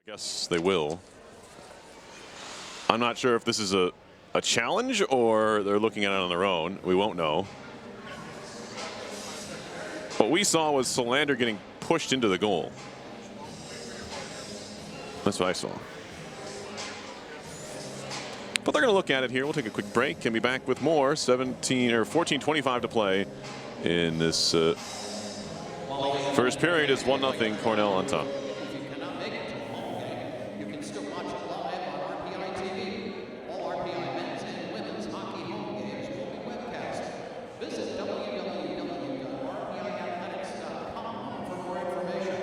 I guess they will. I'm not sure if this is a challenge or they're looking at it on their own. We won't know. What we saw was Solander getting pushed into the goal. That's what I saw. But they're going to look at it here. We'll take a quick break. Can be back with more. 14:25 to play in this first period. It's 1-0 Cornell on top. If you cannot make it to a home game, you can still watch it live on RPI TV. All RPI men's and women's hockey home games will be webcast. Visit www.rpiathletics.com for more information.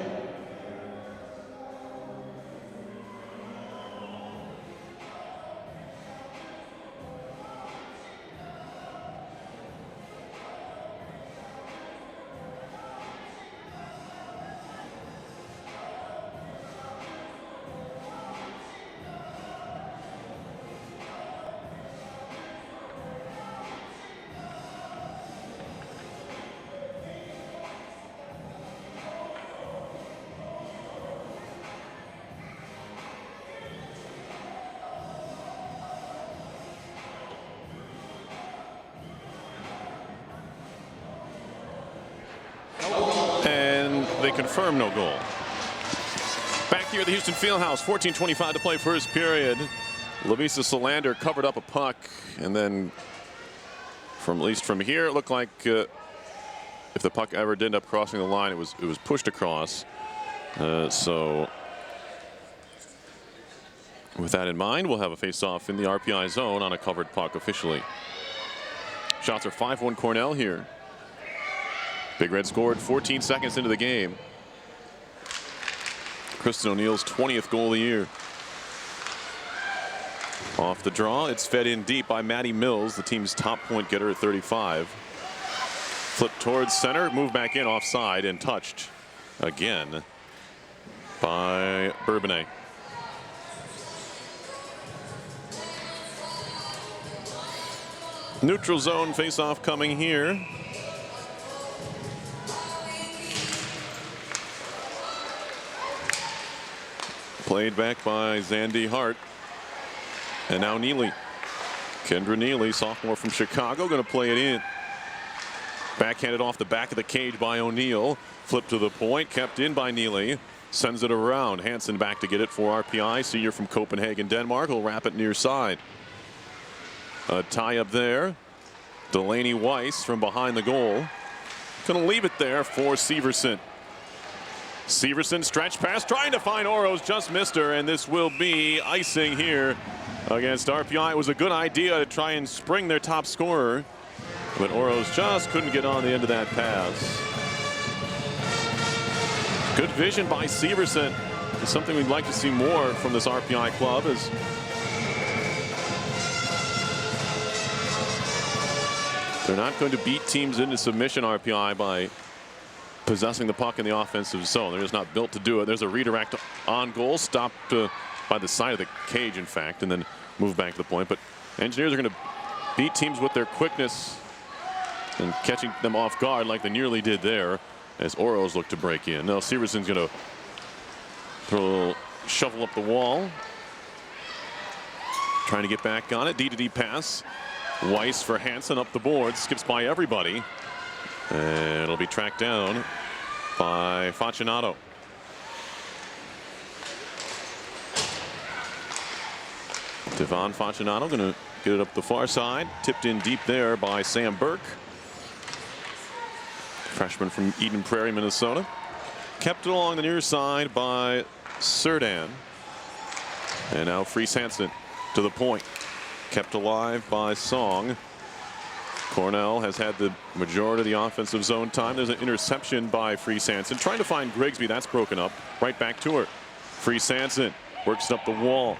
And they confirm no goal. Back here at the Houston Fieldhouse, 14:25 to play first period. Lavisa Solander covered up a puck, and then at least from here, it looked like if the puck ever did end up crossing the line, it was pushed across. So with that in mind, we'll have a face-off in the RPI zone on a covered puck officially. Shots are 5-1 Cornell here. Big Red scored 14 seconds into the game. Kristen O'Neill's 20th goal of the year. Off the draw, it's fed in deep by Maddie Mills, the team's top point getter at 35. Flip towards center, move back in offside, and touched again by Bourbonnais. Neutral zone face-off coming here. Played back by Zandy Hart. And now Neely. Kendra Neely, sophomore from Chicago, going to play it in. Backhanded off the back of the cage by O'Neill. Flip to the point, kept in by Neely. Sends it around. Hansen back to get it for RPI. Senior from Copenhagen, Denmark. He'll wrap it near side. A tie up there. Delaney Weiss from behind the goal. Going to leave it there for Severson. Severson stretch pass, trying to find Oros, just missed her, and this will be icing here against RPI. It was a good idea to try and spring their top scorer, but Oros just couldn't get on the end of that pass. Good vision by Severson. It's something we'd like to see more from this RPI club. As they're not going to beat teams into submission, RPI, by possessing the puck in the offensive zone. They're just not built to do it. There's a redirect on goal, stopped by the side of the cage, in fact, and then move back to the point. But Engineers are going to beat teams with their quickness and catching them off guard like they nearly did there as Oros look to break in. Now Severson's going to throw a little shovel up the wall, trying to get back on it. D-to-D pass. Weiss for Hansen up the board, skips by everybody. And it'll be tracked down by Facinato. Devon Facinato going to get it up the far side. Tipped in deep there by Sam Burke. Freshman from Eden Prairie, Minnesota. Kept it along the near side by Serdan. And now Fries Hansen to the point. Kept alive by Song. Cornell has had the majority of the offensive zone time. There's an interception by Fries Hansen. Trying to find Grigsby. That's broken up. Right back to her. Fries Hansen works up the wall.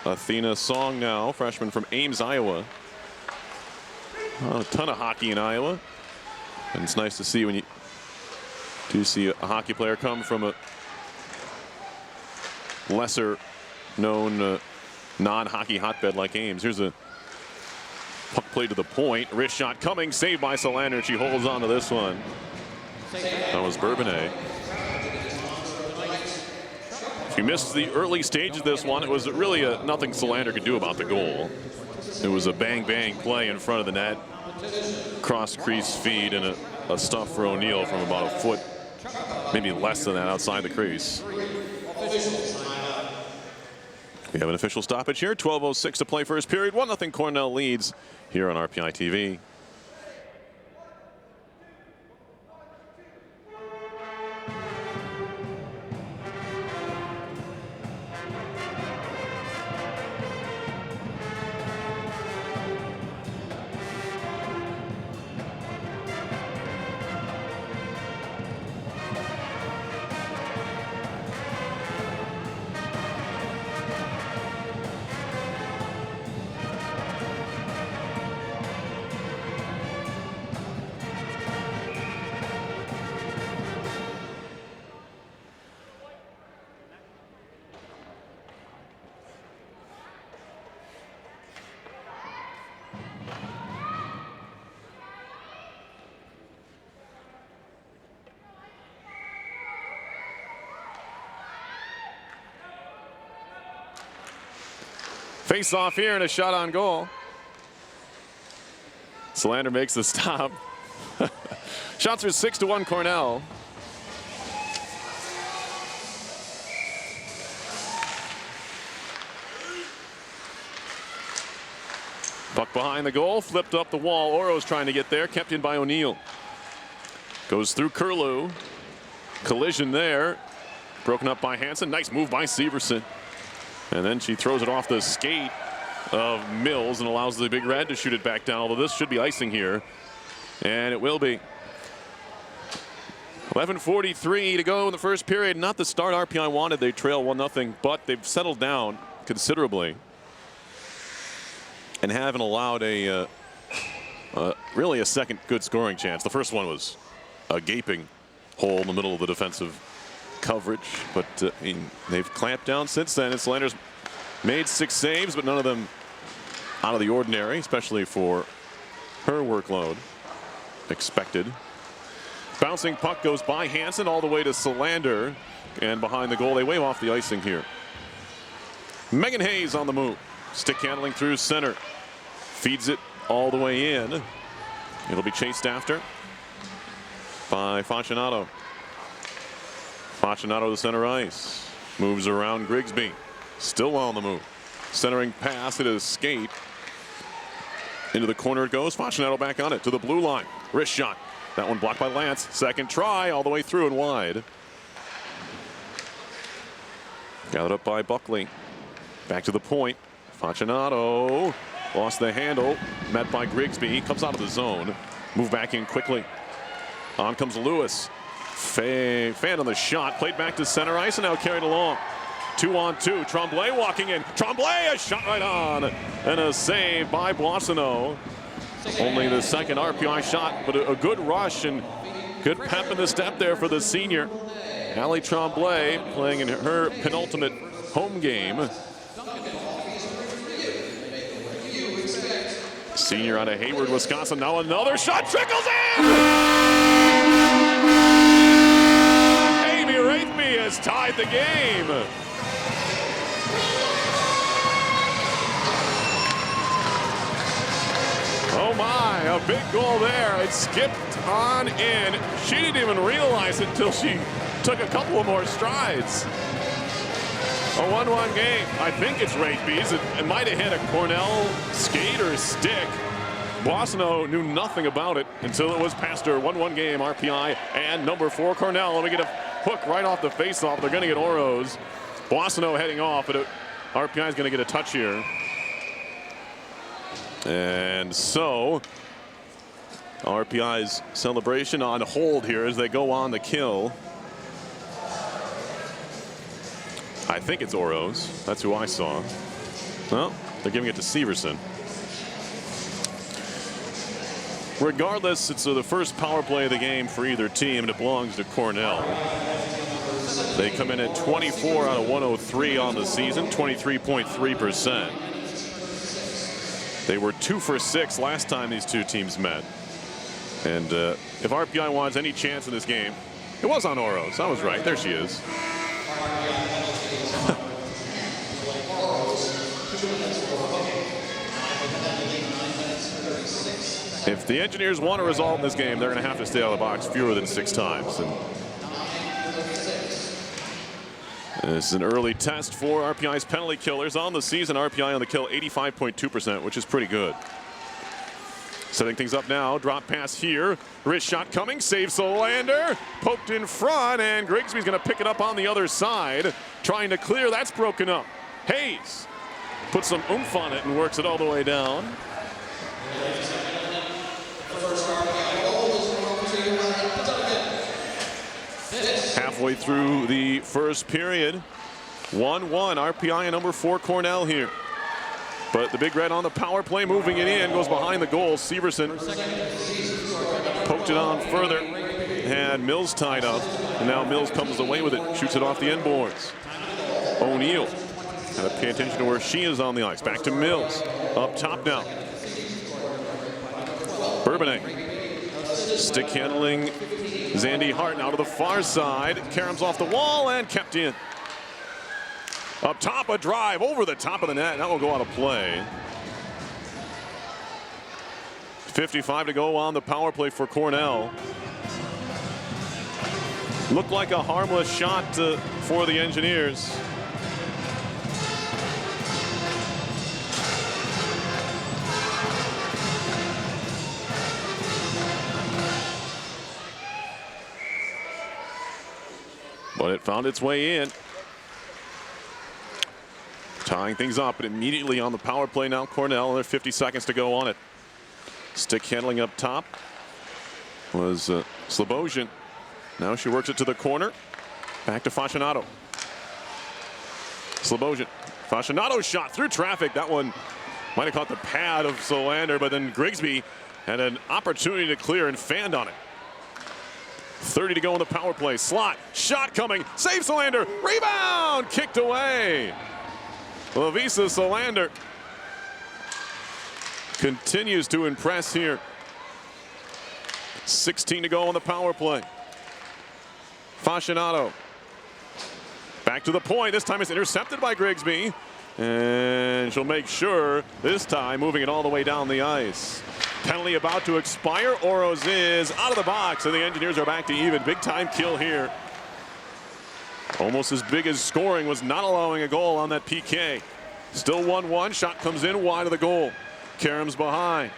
Athena Song now, freshman from Ames, Iowa. A ton of hockey in Iowa. And it's nice to see when you do see a hockey player come from a lesser known non-hockey hotbed like Ames. Here's a puck play to the point. Wrist shot coming, saved by Solander. She holds on to this one. That was Bourbonnais. If you missed the early stage of this one, it was really nothing Solander could do about the goal. It was a bang-bang play in front of the net. Cross-crease feed and a stuff for O'Neill from about a foot, maybe less than that, outside the crease. We have an official stoppage here. 12:06 to play first period. 1-0 Cornell leads here on RPI TV. Face off here and a shot on goal. Solander makes the stop. Shots are 6-1 Cornell. Puck behind the goal, flipped up the wall. Oro's trying to get there, kept in by O'Neill. Goes through Curlew. Collision there. Broken up by Hansen. Nice move by Severson. And then she throws it off the skate of Mills and allows the Big Red to shoot it back down, although this should be icing here. And it will be. 11:43 to go in the first period. Not the start RPI wanted. They trail 1-0, but they've settled down considerably and haven't allowed really a second good scoring chance. The first one was a gaping hole in the middle of the defensive coverage, but they've clamped down since then. And Solander's made 6 saves, but none of them out of the ordinary, especially for her workload expected. Bouncing puck goes by Hansen all the way to Solander, and behind the goal they wave off the icing here. Megan Hayes on the move, stick handling through center, feeds it all the way in. It'll be chased after by Facinato. Facinato to center ice. Moves around Grigsby. Still on the move. Centering pass. It is skate. Into the corner it goes. Facinato back on it to the blue line. Wrist shot. That one blocked by Lance. Second try all the way through and wide. Gathered up by Buckley. Back to the point. Facinato lost the handle. Met by Grigsby. He comes out of the zone. Move back in quickly. On comes Lewis. Fan on the shot, played back to center ice and now carried along. 2-on-2, Tremblay walking in. Tremblay, a shot right on. And a save by Boissonneau. Only the second RPI shot, but a good rush and good pep in the step there for the senior. Allie Tremblay playing in her penultimate home game. Senior out of Hayward, Wisconsin. Now another shot trickles in! Wraithby has tied the game. Oh my, a big goal there. It skipped on in. She didn't even realize it until she took a couple of more strides. A 1-1 game. I think it's Wraithby's. It might have hit a Cornell skate or stick. Boissonneau knew nothing about it until it was past her. 1-1 game, RPI and number 4 Cornell. Let me get a hook right off the face-off. They're going to get Oros. Boissonneau heading off, but RPI is going to get a touch here. And so RPI's celebration on hold here as they go on the kill. I think it's Oros. That's who I saw. Well, they're giving it to Severson. Regardless, it's the first power play of the game for either team, and it belongs to Cornell. They come in at 24 out of 103 on the season, 23.3%. They were 2 for 6 last time these two teams met. And if RPI wants any chance in this game, it was on Oros. I was right. There she is. If the Engineers want a result in this game, they're going to have to stay out of the box fewer than 6 times. And this is an early test for RPI's penalty killers. On the season, RPI on the kill 85.2%, which is pretty good. Setting things up now, drop pass here. Wrist shot coming, saves Solander. Poked in front, and Grigsby's going to pick it up on the other side. Trying to clear, that's broken up. Hayes puts some oomph on it and works it all the way down. Halfway through the first period, 1-1, RPI and number 4 Cornell here. But the Big Red on the power play, moving it in, goes behind the goal. Severson poked it on further, had Mills tied up, and now Mills comes away with it, shoots it off the end boards. O'Neal had to pay attention to where she is on the ice. Back to Mills, up top now. Bourbonnais, stick handling Zandy Hart now to the far side. Karam's off the wall and kept in. Up top, a drive over the top of the net. That will go out of play. 55 to go on the power play for Cornell. Looked like a harmless shot for the Engineers. But it found its way in. Tying things up, but immediately on the power play now, Cornell, and there's 50 seconds to go on it. Stick handling up top was Slobosian. Now she works it to the corner. Back to Fascinato. Slobosian. Fascinato's shot through traffic. That one might have caught the pad of Solander, but then Grigsby had an opportunity to clear and fanned on it. 30 to go in the power play. Slot, shot coming, save Solander, rebound, kicked away. Lavisa Solander continues to impress here. 16 to go on the power play. Fascinato back to the point. This time it's intercepted by Grigsby, and she'll make sure this time moving it all the way down the ice. Penalty about to expire. Oroz is out of the box, and the Engineers are back to even. Big time kill here. Almost as big as scoring was not allowing a goal on that PK. Still 1-1. Shot comes in wide of the goal. Karam's behind.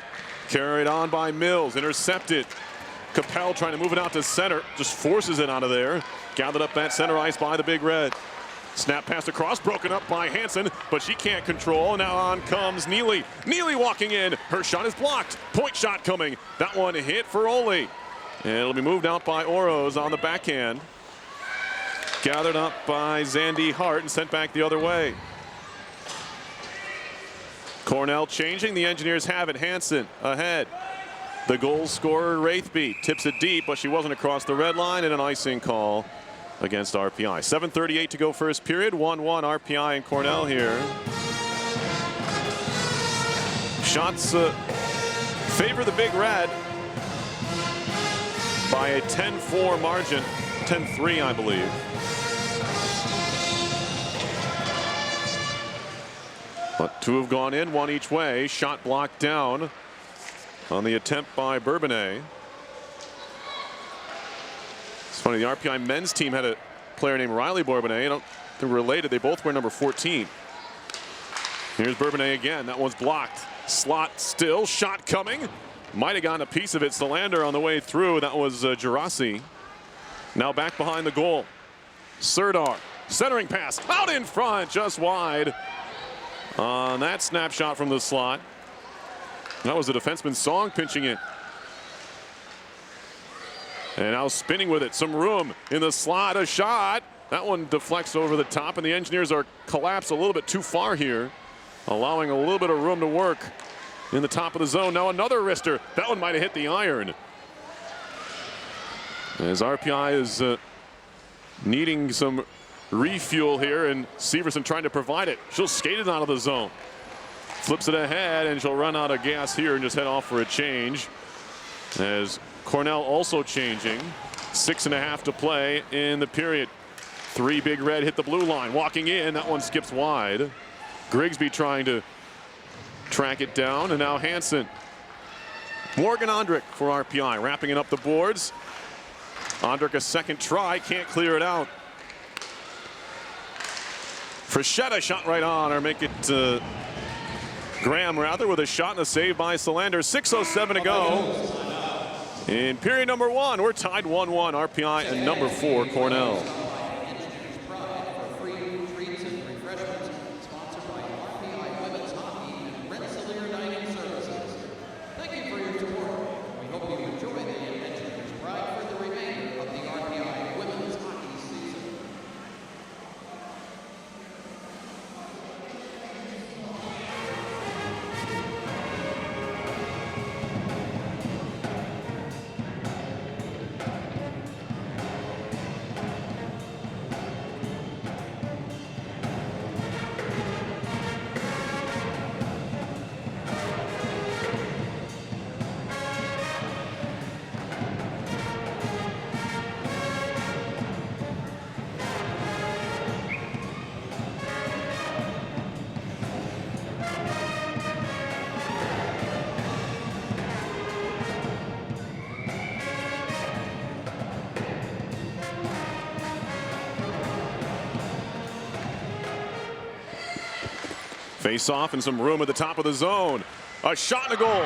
Carried on by Mills. Intercepted. Capel trying to move it out to center. Just forces it out of there. Gathered up at center ice by the Big Red. Snap pass across. Broken up by Hansen, but she can't control. Now on comes Neely. Neely walking in. Her shot is blocked. Point shot coming. That one hit for Ole. And it'll be moved out by Oroz on the backhand. Gathered up by Zandy Hart and sent back the other way. Cornell changing. The Engineers have it. Hansen ahead. The goal scorer, Wraithby, tips it deep, but she wasn't across the red line, and an icing call against RPI. 7:38 to go first period. 1-1 RPI and Cornell here. Shots favor the Big Red by a 10-4 margin. 10-3, I believe. But two have gone in, one each way. Shot blocked down on the attempt by Bourbonnais. It's funny, the RPI men's team had a player named Riley Bourbonnais. They're related. They both wear number 14. Here's Bourbonnais again. That one's blocked. Slot still. Shot coming. Might have gotten a piece of it. Solander on the way through. That was Gerasi. Now back behind the goal. Serdar. Centering pass. Out in front. Just wide. On that snapshot from the slot. That was the defenseman Song pinching it. And now spinning with it. Some room in the slot. A shot. That one deflects over the top, and the Engineers are collapsed a little bit too far here, allowing a little bit of room to work in the top of the zone. Now another wrister. That one might have hit the iron. As RPI is needing some refuel here, and Severson trying to provide it. She'll skate it out of the zone. Flips it ahead, and she'll run out of gas here and just head off for a change. As Cornell also changing. 6.5 to play in the period. 3 Big Red hit the blue line. Walking in, that one skips wide. Grigsby trying to track it down, and now Hansen Morgan Ondrick for RPI, wrapping it up the boards. Ondrick a second try, can't clear it out. Frechetta shot right on, or make it Graham rather, with a shot and a save by Solander. 6:07 to go. In period number 1, we're tied 1-1. RPI and number 4, Cornell. Face off and some room at the top of the zone. A shot and a goal.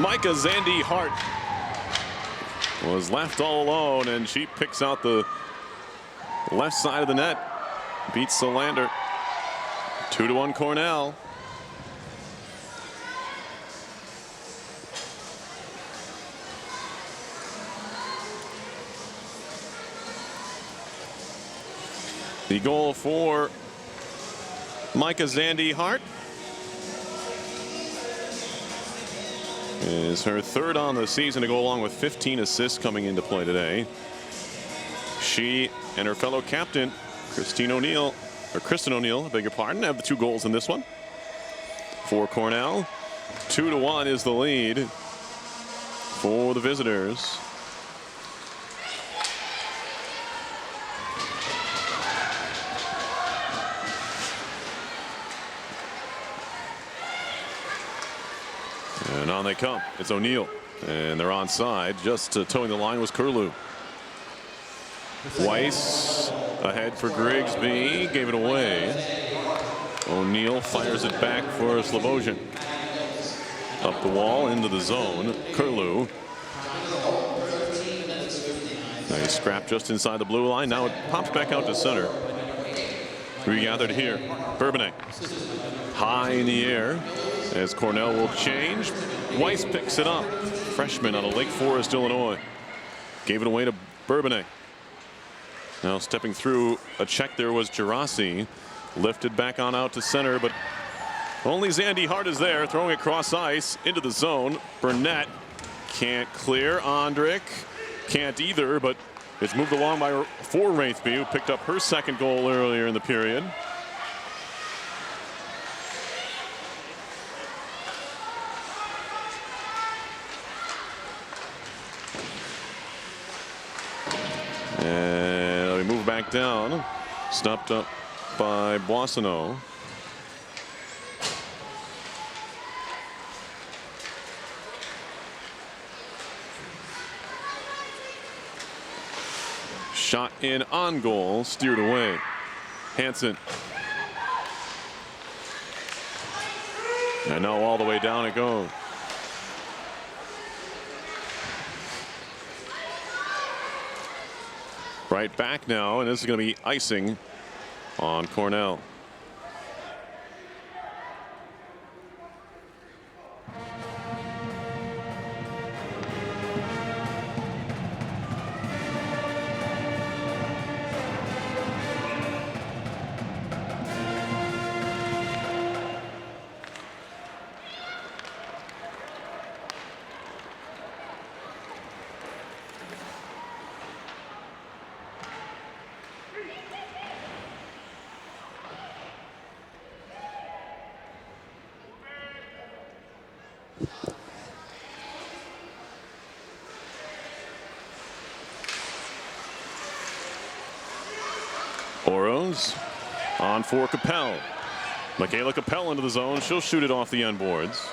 Micah Zandy Hart was left all alone, and she picks out the left side of the net. Beats Solander. 2-1 Cornell. The goal for Micah Zandy Hart is her third on the season to go along with 15 assists coming into play today. She and her fellow captain, Kristen O'Neill, I beg your pardon, have the 2 goals in this one for Cornell. 2-1 is the lead for the visitors. And on they come. It's O'Neill, and they're onside. Just towing the line was Curlew. Weiss ahead for Grigsby, gave it away. O'Neill fires it back for Slobosian. Up the wall into the zone. Curlew. Nice scrap just inside the blue line. Now it pops back out to center. Regathered here. Bourbonnais high in the air as Cornell will change. Weiss picks it up. Freshman out of Lake Forest, Illinois. Gave it away to Bourbonnais. Now stepping through a check there was Gerasi. Lifted back on out to center, but only Zandy Hart is there, throwing it across ice into the zone. Burnett can't clear. Ondrick can't either, but it's moved along by for Wraithby, who picked up her second goal earlier in the period. And we move back down. Stopped up by Boissonneau. Shot in on goal, steered away. Hansen. And now all the way down it goes. Right back now, and this is going to be icing on Cornell. Oros on for Capel. Michaela Capel into the zone. She'll shoot it off the end boards.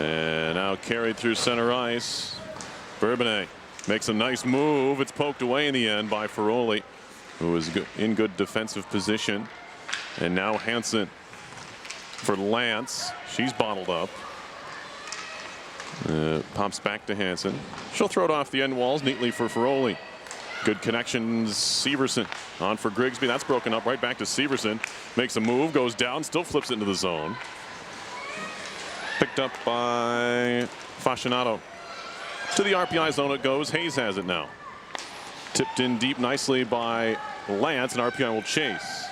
And now carried through center ice. Bourbonnais makes a nice move. It's poked away in the end by Ferroli, who is in good defensive position. And now Hansen for Lance. She's bottled up. Pops back to Hansen. She'll throw it off the end walls neatly for Ferroli. Good connections. Severson on for Grigsby. That's broken up. Right back to Severson. Makes a move. Goes down. Still flips it into the zone. Picked up by Fascinato. To the RPI zone it goes. Hayes has it now. Tipped in deep nicely by Lance, and RPI will chase.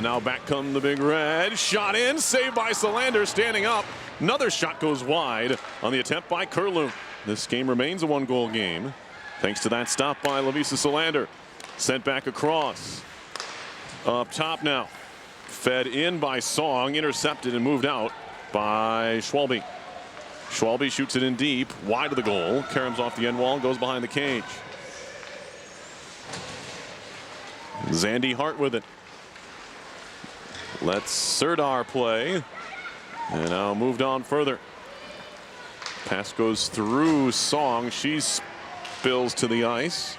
Now back come the Big Red. Shot in. Saved by Solander. Standing up. Another shot goes wide on the attempt by Curlew. This game remains a one-goal game, thanks to that stop by Lavisa Solander. Sent back across. Up top now. Fed in by Song. Intercepted and moved out by Schwalbe. Schwalbe shoots it in deep. Wide of the goal. Karam's off the end wall. Goes behind the cage. Zandy Hart with it. Let's Serdar play. And now moved on further. Pass goes through Song. She spills to the ice.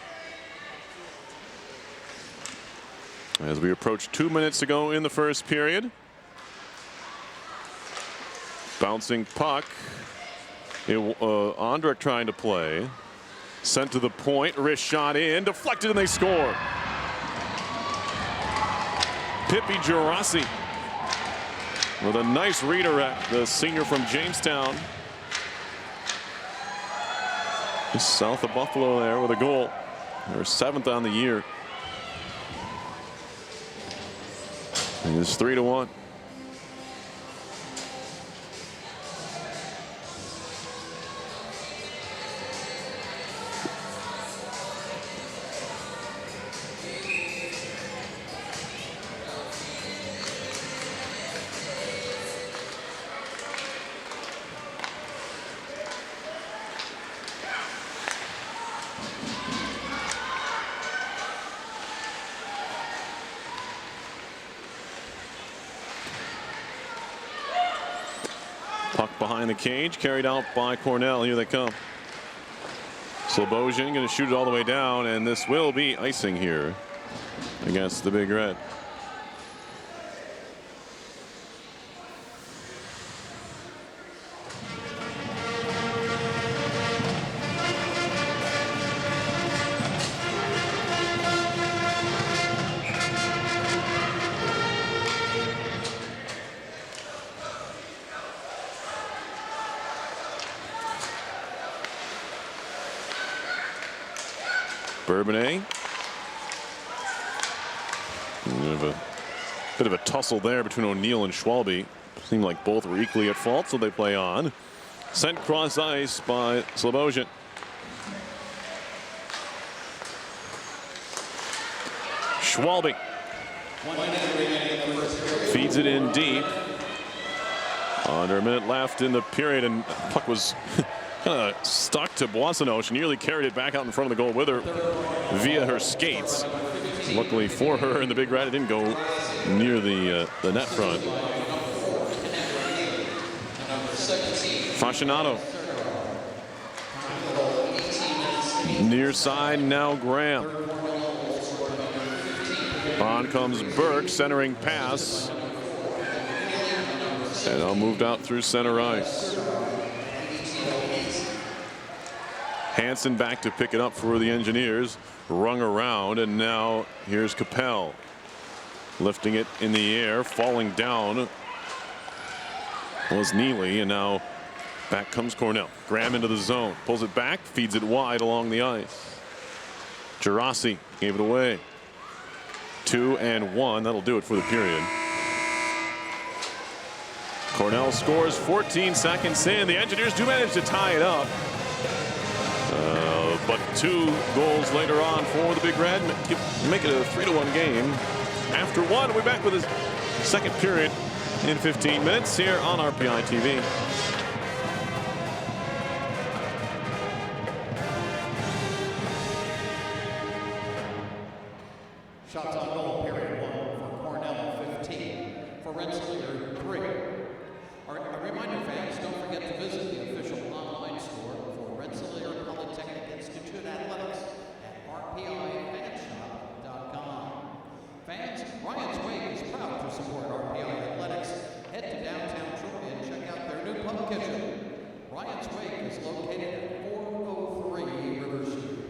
As we approach 2 minutes to go in the first period. Bouncing puck. Ondrek trying to play. Sent to the point. Wrist shot in. Deflected and they score. Pippi Gerasi with a nice redirect. The senior from Jamestown. Just south of Buffalo there with a goal. Her 7th on the year. And it's 3-1. Puck behind the cage, carried out by Cornell. Here they come. Slobosian going to shoot it all the way down, and this will be icing here against the Big Red. Bourbonnais. Bit of a tussle there between O'Neill and Schwalbe. Seemed like both were equally at fault, so they play on. Sent cross ice by Slobosian. Schwalbe feeds it in deep. Under a minute left in the period, and puck was kind of stuck to Boissonneau. She nearly carried it back out in front of the goal with her via her skates. Luckily for her and the Big Red, it didn't go near the net front. Fascinato. Near side now Graham. On comes Burke, centering pass. And now moved out through center ice. Hansen back to pick it up for the Engineers. Rung around, and now here's Capel. Lifting it in the air, falling down was Neely, and now back comes Cornell. Graham into the zone, pulls it back, feeds it wide along the ice. Gerasi gave it away. 2-1, that'll do it for the period. Cornell scores 14 seconds in. The Engineers do manage to tie it up. But 2 goals later on for the Big Red make it a 3-1 game. After one, we'll be back with his second period in 15 minutes here on RPI TV. Shots on goal, period. for Rensselaer 3. A reminder, fans, don't forget to visit the official online store for Rensselaer Polytechnic Institute Athletics at RPIFanshop.com. Fans, Ryan's Wake is proud to support RPI Athletics. Head to downtown Troy and check out their new pub kitchen. Ryan's Wake is located at 403 River Street.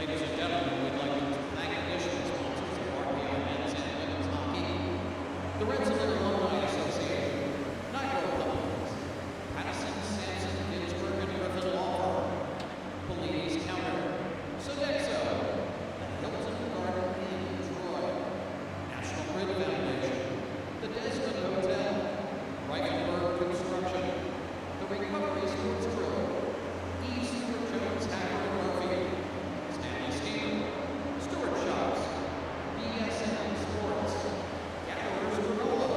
Ladies and gentlemen, we'd like to thank additional sponsors of RPI men's and women's hockey, the Rensselaer Alumni Association, Nitro Companies, Addison, Sampson, Ginsburg, and Griffin Law Firm, Police Counter, Sodexo, the Hilton Garden Inn, Troy, National Grid Foundation, the Desmond Hotel, Reichenberg Construction, the Recovery Sports Grill, East Jones Hacker and Murphy, Stanley Steamer, Stewart Shops, BSN Sports, Gatherers Granola,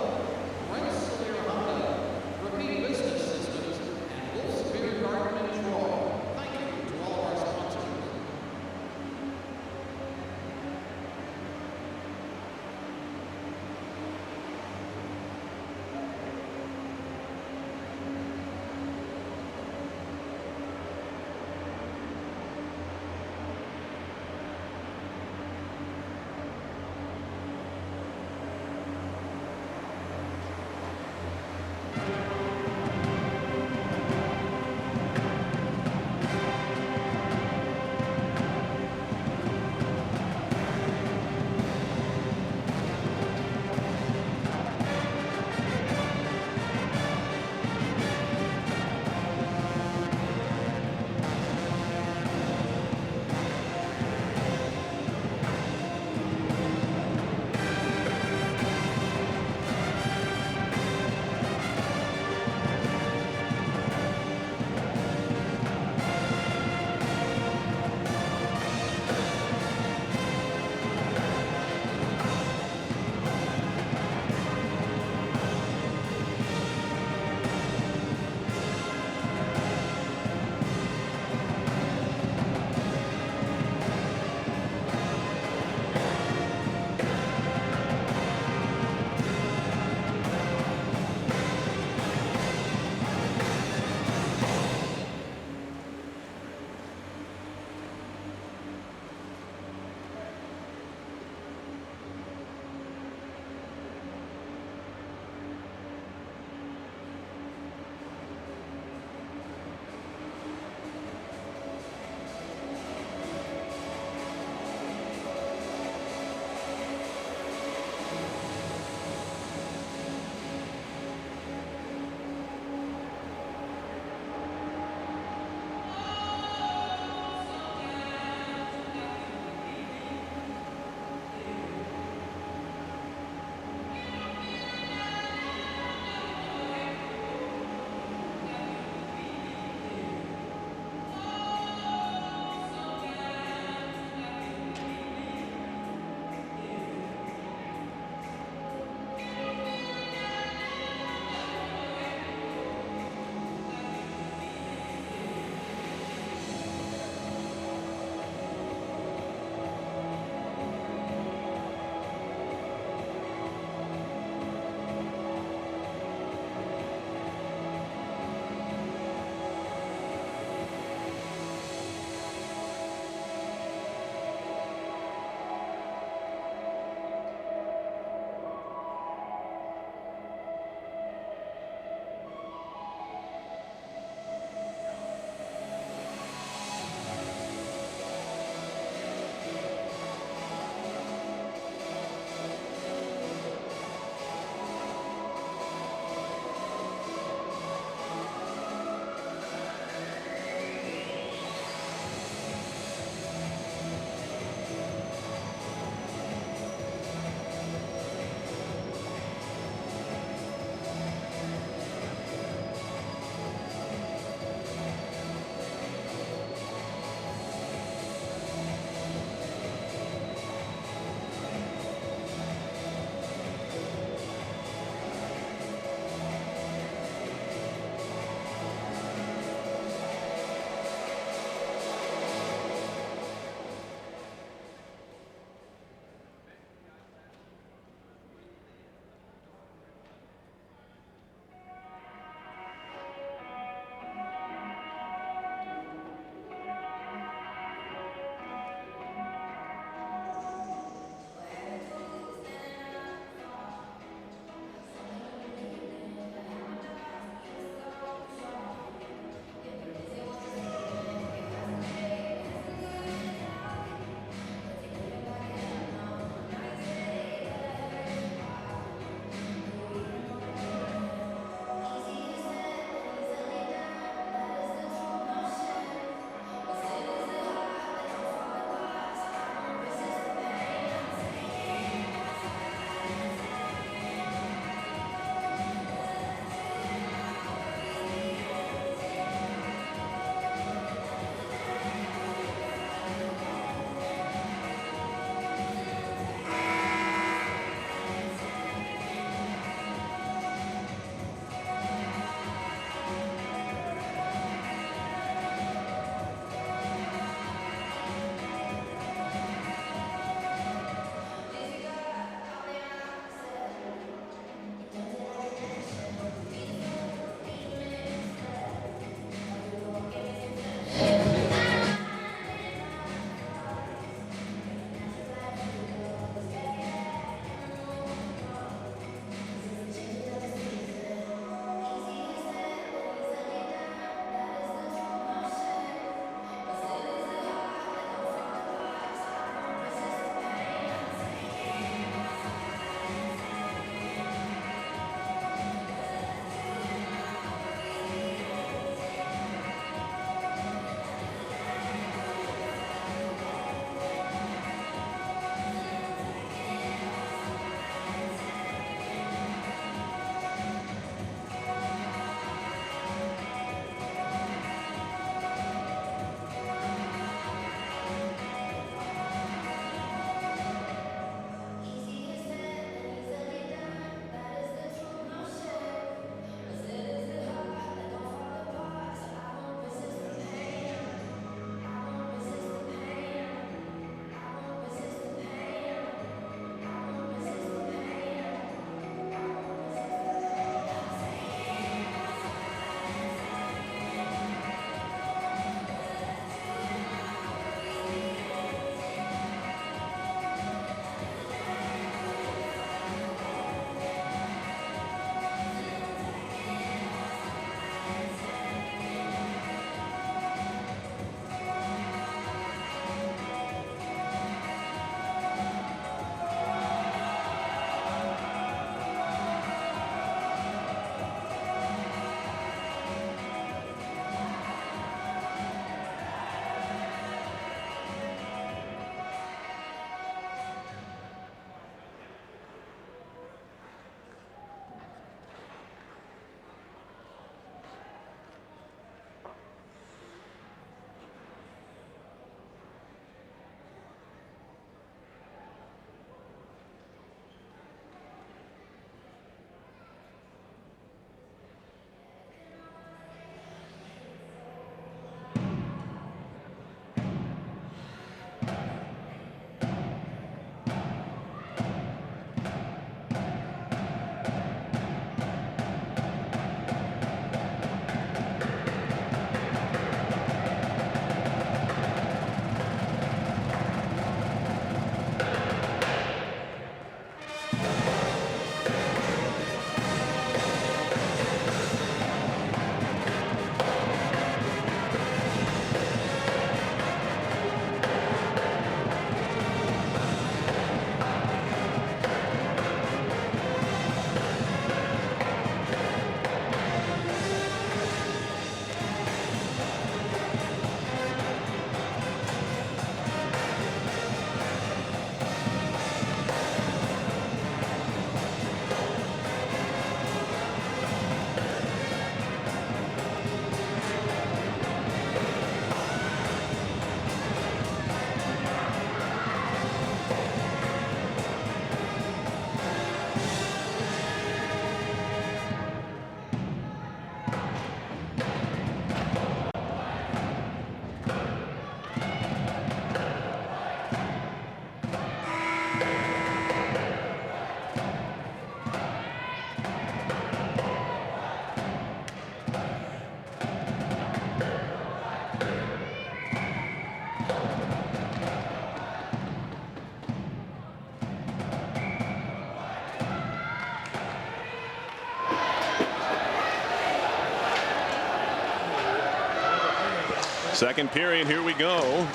Second period, here we go.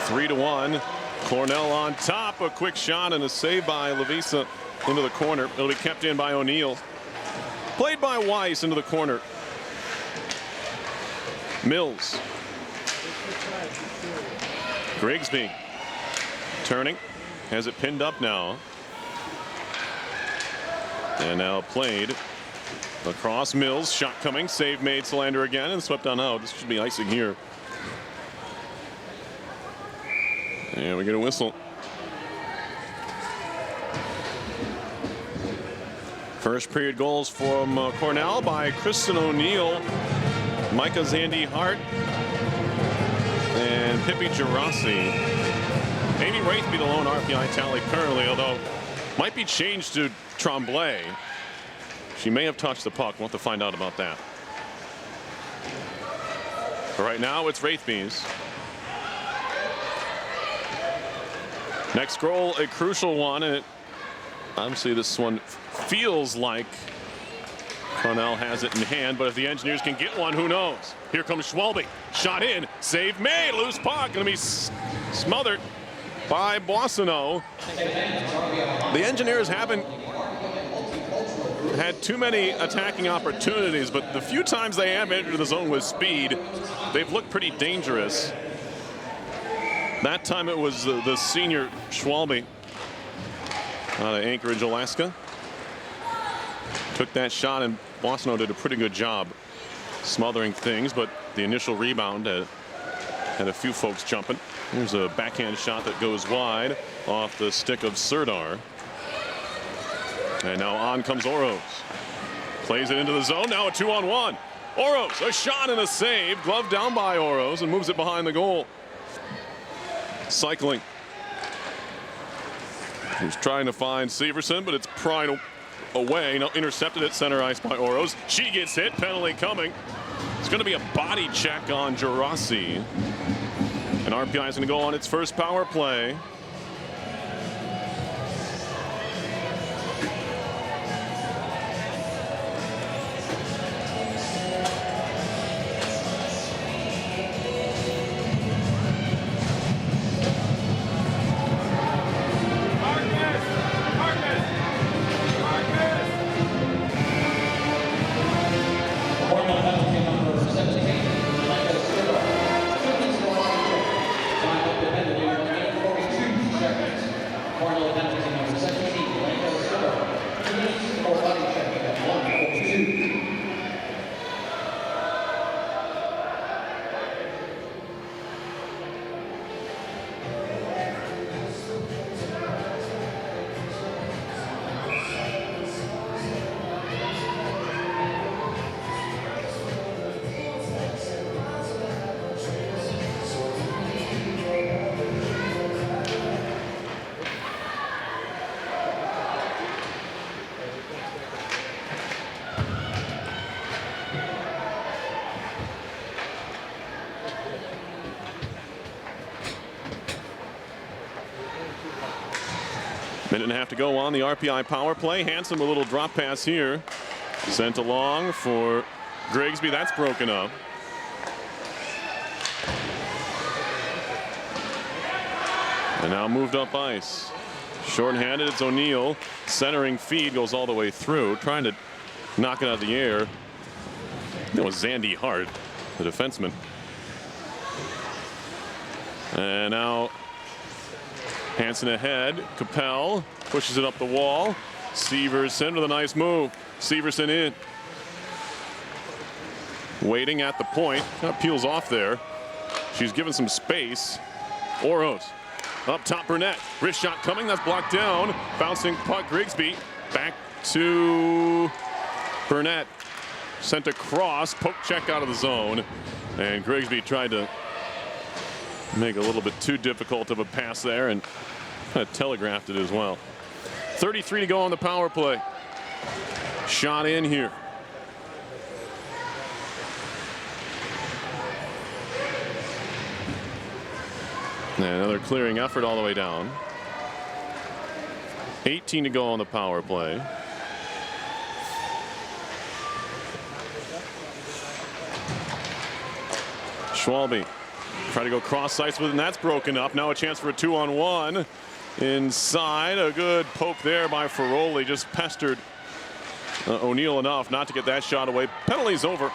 3-1. Cornell on top. A quick shot and a save by Lavisa into the corner. It'll be kept in by O'Neill. Played by Weiss into the corner. Mills. Grigsby turning. Has it pinned up now. And now played across Mills. Shot coming. Save made. Solander again and swept on out. This should be icing here. And we get a whistle. First period goals from Cornell by Kristen O'Neill, Micah Zandy Hart, and Pippi Gerasi. Amy Wraithby the lone RPI tally currently, although might be changed to Tremblay. She may have touched the puck. We'll have to find out about that. But right now it's Wraithby's. Next goal, a crucial one, and obviously this one feels like Cornell has it in hand, but if the Engineers can get one, who knows? Here comes Schwalbe. Shot in, save made, loose puck, gonna be smothered by Boissonneau. The Engineers haven't had too many attacking opportunities, but the few times they have entered the zone with speed, they've looked pretty dangerous. That time it was the senior Schwalbe out of Anchorage, Alaska. Took that shot, and Boissonneau did a pretty good job smothering things, but the initial rebound had a few folks jumping. Here's a backhand shot that goes wide off the stick of Serdar. And now on comes Oros. Plays it into the zone. Now a 2-on-1. Oros, a shot and a save. Glove down by Oros and moves it behind the goal. Cycling. He's trying to find Severson, but it's pried away. Now intercepted at center ice by Oros. She gets hit. Penalty coming. It's going to be a body check on Gerasi. And RPI is going to go on its first power play. Minute and a half to go on the RPI power play. Hanson, a little drop pass here. Sent along for Grigsby. That's broken up. And now moved up ice. Short-handed, it's O'Neill. Centering feed goes all the way through. Trying to knock it out of the air. It was Zandy Hart, the defenseman. And now Hanson ahead. Capel pushes it up the wall. Severson with a nice move. Severson in. Waiting at the point. Kind of peels off there. She's given some space. Oros. Up top, Burnett. Wrist shot coming. That's blocked down. Bouncing puck, Grigsby. Back to Burnett. Sent across. Poke check out of the zone. And Grigsby tried to make a little bit too difficult of a pass there and kind of telegraphed it as well. 33 to go on the power play. Shot in here. And another clearing effort all the way down. 18 to go on the power play. Schwalbe try to go cross ice with it, and that's broken up. Now a chance for a 2-on-1 inside. A good poke there by Ferroli, just pestered O'Neill enough not to get that shot away. Penalty's over.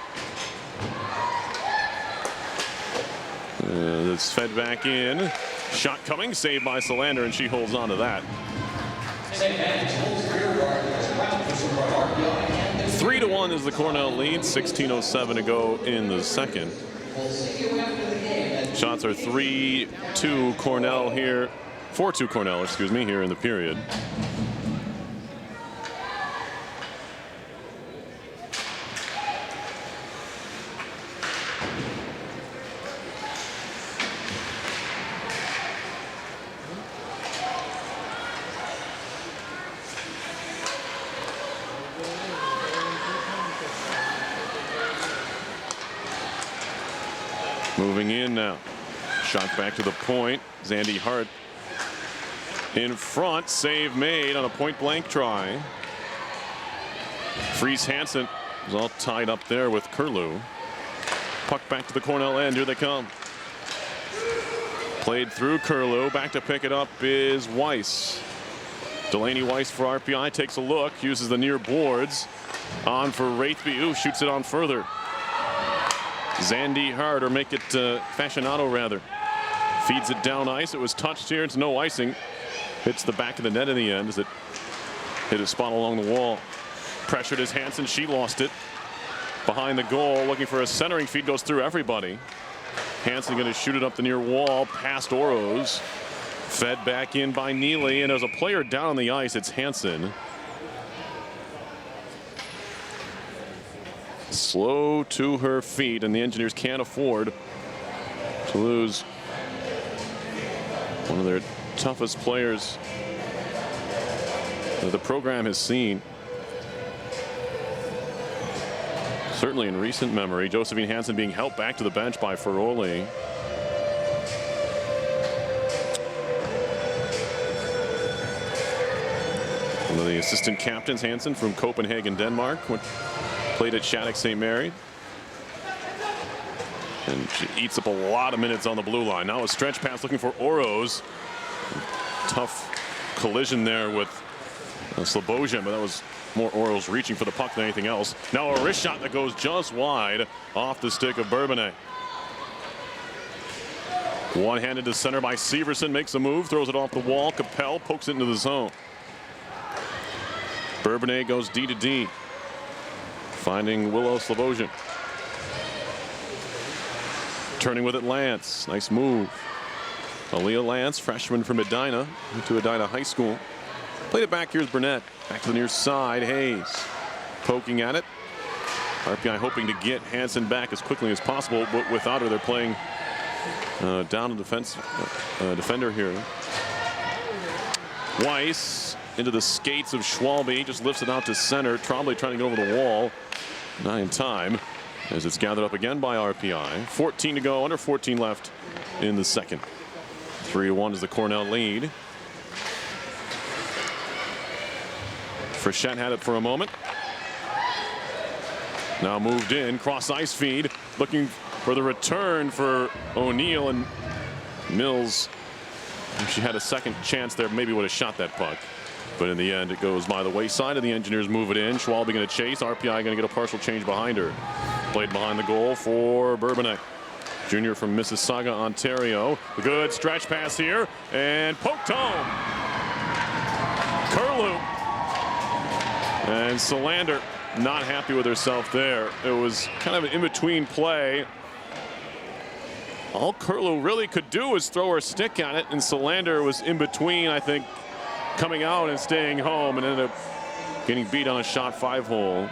It's fed back in. Shot coming, saved by Solander, and she holds on to that. 3-1 is the Cornell lead. 16:07 to go in the second. Shots are 3-2 Cornell here. 4-2 Cornell, excuse me, here in the period. Moving in now. Shot back to the point. Zandy Hart in front. Save made on a point-blank try. Fries Hansen is all tied up there with Curlew. Puck back to the Cornell end. Here they come. Played through Curlew. Back to pick it up is Weiss. Delaney Weiss for RPI takes a look. Uses the near boards. On for Wraithby. Ooh, shoots it on further. Zandy Hart, or make it Fascinato rather. Feeds it down ice. It was touched here. It's no icing. Hits the back of the net in the end as it hit a spot along the wall. Pressured is Hansen. She lost it. Behind the goal, looking for a centering feed. Goes through everybody. Hansen going to shoot it up the near wall past Oros. Fed back in by Neely. And there's a player down on the ice. It's Hansen. Slow to her feet, and the Engineers can't afford to lose one of their toughest players that the program has seen. Certainly in recent memory. Josephine Hansen being helped back to the bench by Ferroli. One of the assistant captains, Hansen, from Copenhagen, Denmark. Played at Shattuck St. Mary. And she eats up a lot of minutes on the blue line. Now a stretch pass looking for Oros. Tough collision there with Slobosian, but that was more Oros reaching for the puck than anything else. Now a wrist shot that goes just wide off the stick of Bourbonnais. One-handed to center by Severson. Makes a move, throws it off the wall. Capel pokes it into the zone. Bourbonnais goes D to D. Finding Willow Slobosian. Turning with it, Lance. Nice move. Aaliyah Lance, freshman from Edina, to Edina High School. Played it back here with Burnett. Back to the near side, Hayes. Poking at it. RPI hoping to get Hansen back as quickly as possible, but without her, they're playing down a defender here. Weiss into the skates of Schwalbe. Just lifts it out to center. Trombley trying to get over the wall. Not in time, as it's gathered up again by RPI. 14 to go, under 14 left in the second. 3-1 is the Cornell lead. Frechette had it for a moment. Now moved in, cross ice feed, looking for the return for O'Neill, and Mills, if she had a second chance there, maybe would have shot that puck. But in the end, it goes by the wayside, and the Engineers move it in. Schwalbe going to chase. RPI going to get a partial change behind her. Played behind the goal for Bourbonnais. Junior from Mississauga, Ontario. A good stretch pass here, and poked home. Curlew. And Solander not happy with herself there. It was kind of an in-between play. All Curlew really could do was throw her stick at it, and Solander was in between, I think, coming out and staying home, and ended up getting beat on a shot 5-hole.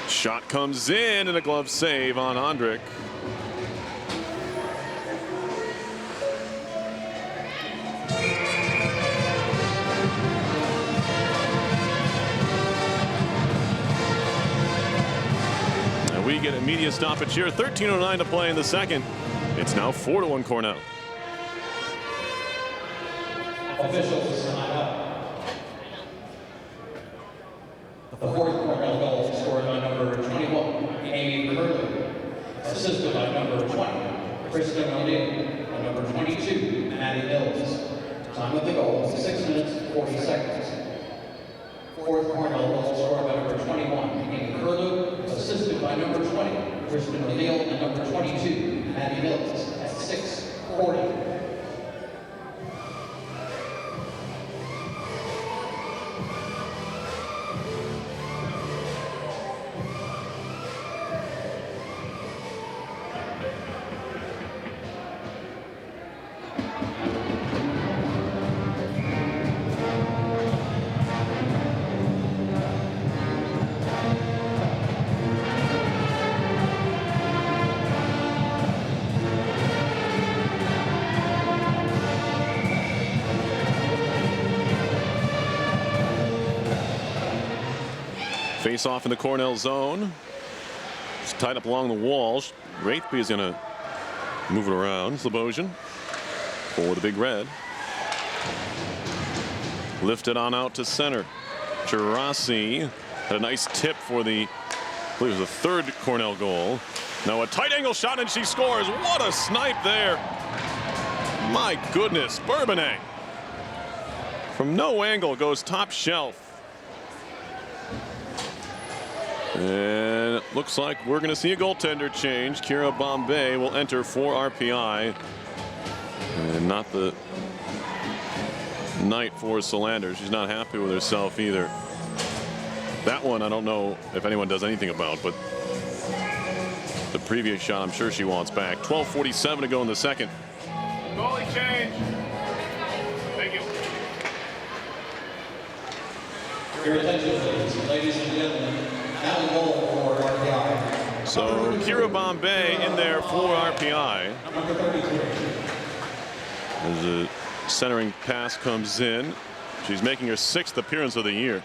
Shot comes in, and a glove save on Ondrik. we get a media stoppage here. 13:09 to play in the second. It's now 4-1 Cornell. Officials line up. The fourth Cornell goal is scored by number 21, Amy Curley, assisted by number 20, Kristen O'Neill, and number 22, Maddie Mills. Time of the goal is 6 minutes, 40 seconds. Fourth Cornell goal scored by number 21, Amy Curlew, assisted by number 20, Kristen O'Neill, and number 22, Maddie Mills, at 6:40. Face off in the Cornell zone. It's tied up along the walls. Wraithby is going to move it around. Slobosian for the Big Red. Lifted on out to center. Gerasi had a nice tip for the, I believe it was the third Cornell goal. Now a tight angle shot and she scores. What a snipe there. My goodness, Bourbonnais. From no angle goes top shelf. And it looks like we're going to see a goaltender change. Kira Bombay will enter for RPI. And not the night for Solander. She's not happy with herself either. That one I don't know if anyone does anything about, but the previous shot I'm sure she wants back. 12:47 to go in the second. Goalie change. Thank you. Your attention, please, ladies and gentlemen. Now the goal for RPI. So Kira Bombay in there for RPI. Number 33. As the centering pass comes in, she's making her 6th appearance of the year.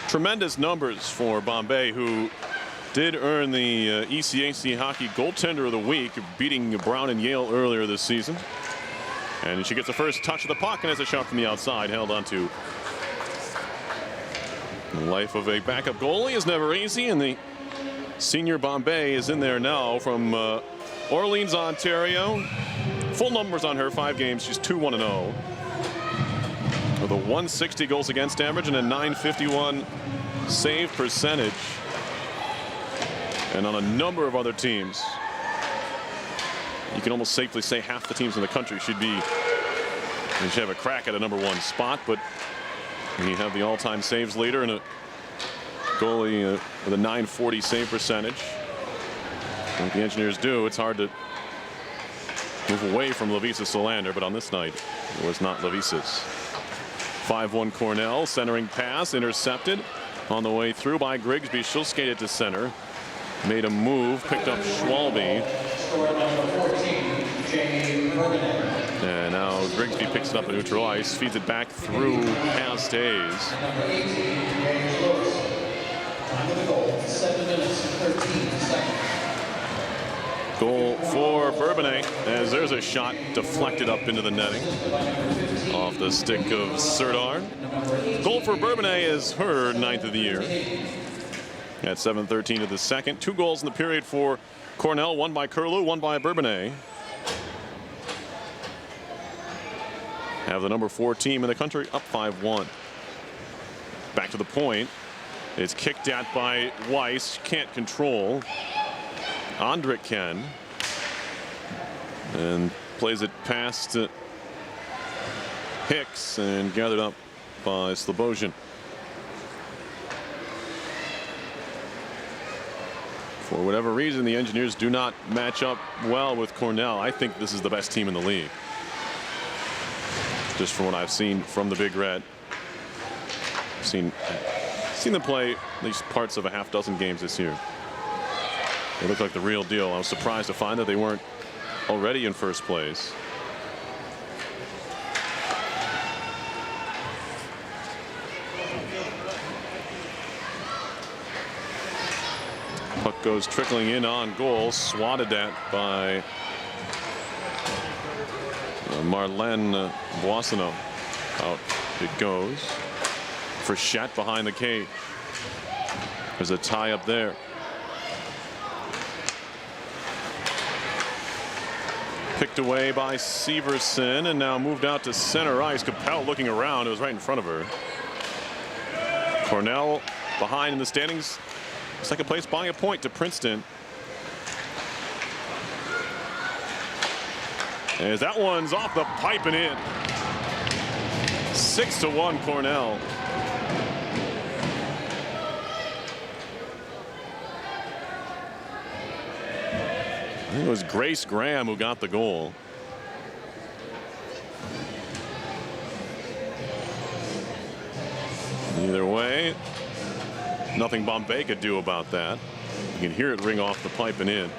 Tremendous numbers for Bombay, who did earn the ECAC Hockey Goaltender of the Week, beating Brown and Yale earlier this season. And she gets the first touch of the puck and has a shot from the outside, held onto. The life of a backup goalie is never easy, and the senior Bombay is in there now from Orleans, Ontario. Full numbers on her, 5 games. She's 2-1-0 with a 160 goals against average and a 951 save percentage. And on a number of other teams, you can almost safely say half the teams in the country should have a crack at a #1 spot. But when you have the all-time saves leader and a goalie with a 940 save percentage, like the Engineers do, it's hard to move away from Lovisa Solander. But on this night, it was not Lovisa's. 5-1 Cornell, centering pass intercepted on the way through by Grigsby. She'll skate it to center. Made a move, picked up Schwalbe. And now Grigsby picks it up at neutral ice, feeds it back through past Hayes. Goal for Bourbonnais, as there's a shot deflected up into the netting off the stick of Serdar. Goal for Bourbonnais is her 9th of the year. At 7:13 of the second. 2 goals in the period for Cornell, one by Curlew, one by Bourbonnais. Have the #4 team in the country up 5-1. Back to the point. It's kicked at by Weiss. Can't control. Andrick can. And plays it past Hicks and gathered up by Slobosian. For whatever reason, the Engineers do not match up well with Cornell. I think this is the best team in the league, just from what I've seen from the Big Red. I've seen them play at least parts of a half dozen games this year. They look like the real deal. I was surprised to find that they weren't already in first place. Puck goes trickling in on goal, swatted at by Marlene Boissonneau. Out it goes. Frechette behind the cage. There's a tie up there. Picked away by Severson and now moved out to center ice. Capel looking around. It was right in front of her. Cornell behind in the standings. Second place, buying a point to Princeton. As that one's off the pipe and in. 6-1 Cornell. I think it was Grace Graham who got the goal. Either way, nothing Bombay could do about that. You can hear it ring off the pipe and in.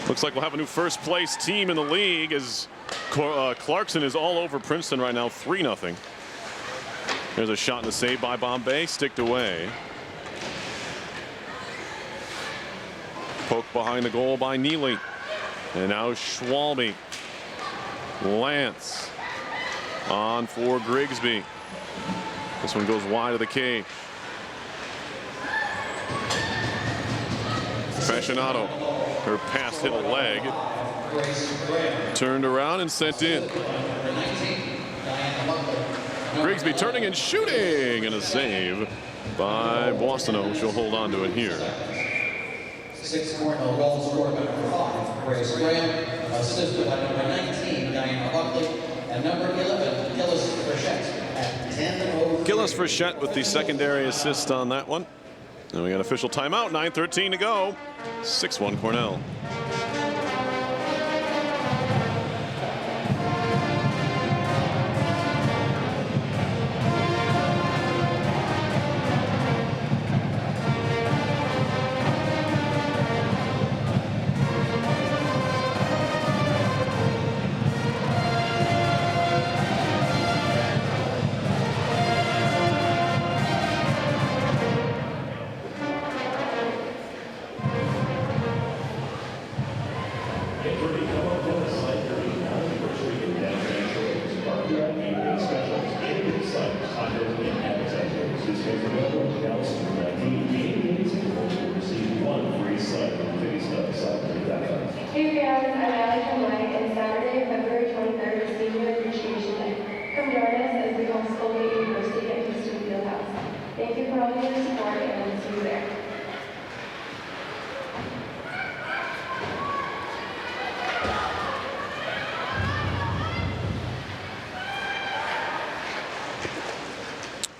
Looks like we'll have a new first place team in the league as Clarkson is all over Princeton right now, 3-0. There's a shot and a save by Bombay, sticked away. Poke behind the goal by Neely. And now Schwalbe. Lance on for Grigsby. This one goes wide of the cage. Fascinato. Her pass hit a leg. Turned around and sent in. Grigsby turning and shooting, and a save by Boissonneau. She'll hold on to it here. 6 Cornell goals scored by number 5, Grace Graham, assisted by number 19, Diana Buckley, and number 11, Gillis Frechette at 10-0. Gillis Frechette with the secondary assist on that one. And we got official timeout, 9:13 to go. 6-1 Cornell.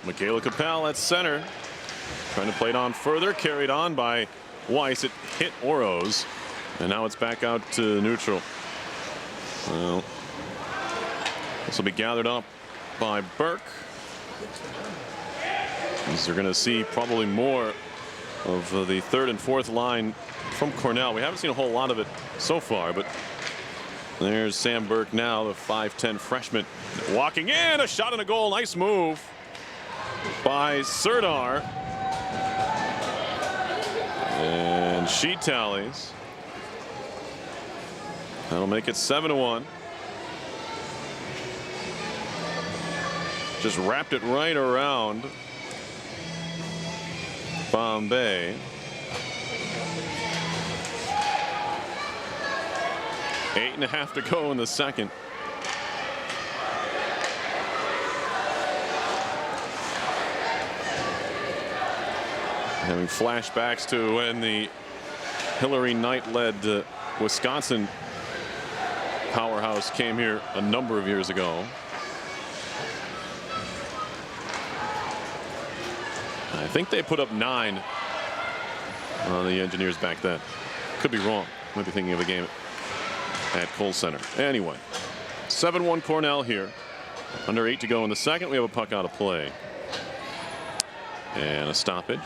Michaela Capel at center. Trying to play it on further. Carried on by Weiss. It hit Oroz. And now it's back out to neutral. Well, this will be gathered up by Burke. As they're going to see probably more of the third and fourth line from Cornell. We haven't seen a whole lot of it so far, but there's Sam Burke now, the 5'10 freshman. Walking in, a shot and a goal. Nice move by Serdar. And she tallies. That'll make it 7-1. Just wrapped it right around Bombay. 8.5 to go in the second. Having flashbacks to when the Hillary Knight-led Wisconsin powerhouse came here a number of years ago. I think they put up 9 on the Engineers back then. Could be wrong. Might be thinking of a game at Kohl Center. Anyway, 7-1 Cornell here. Under 8 to go in the second. We have a puck out of play. And a stoppage.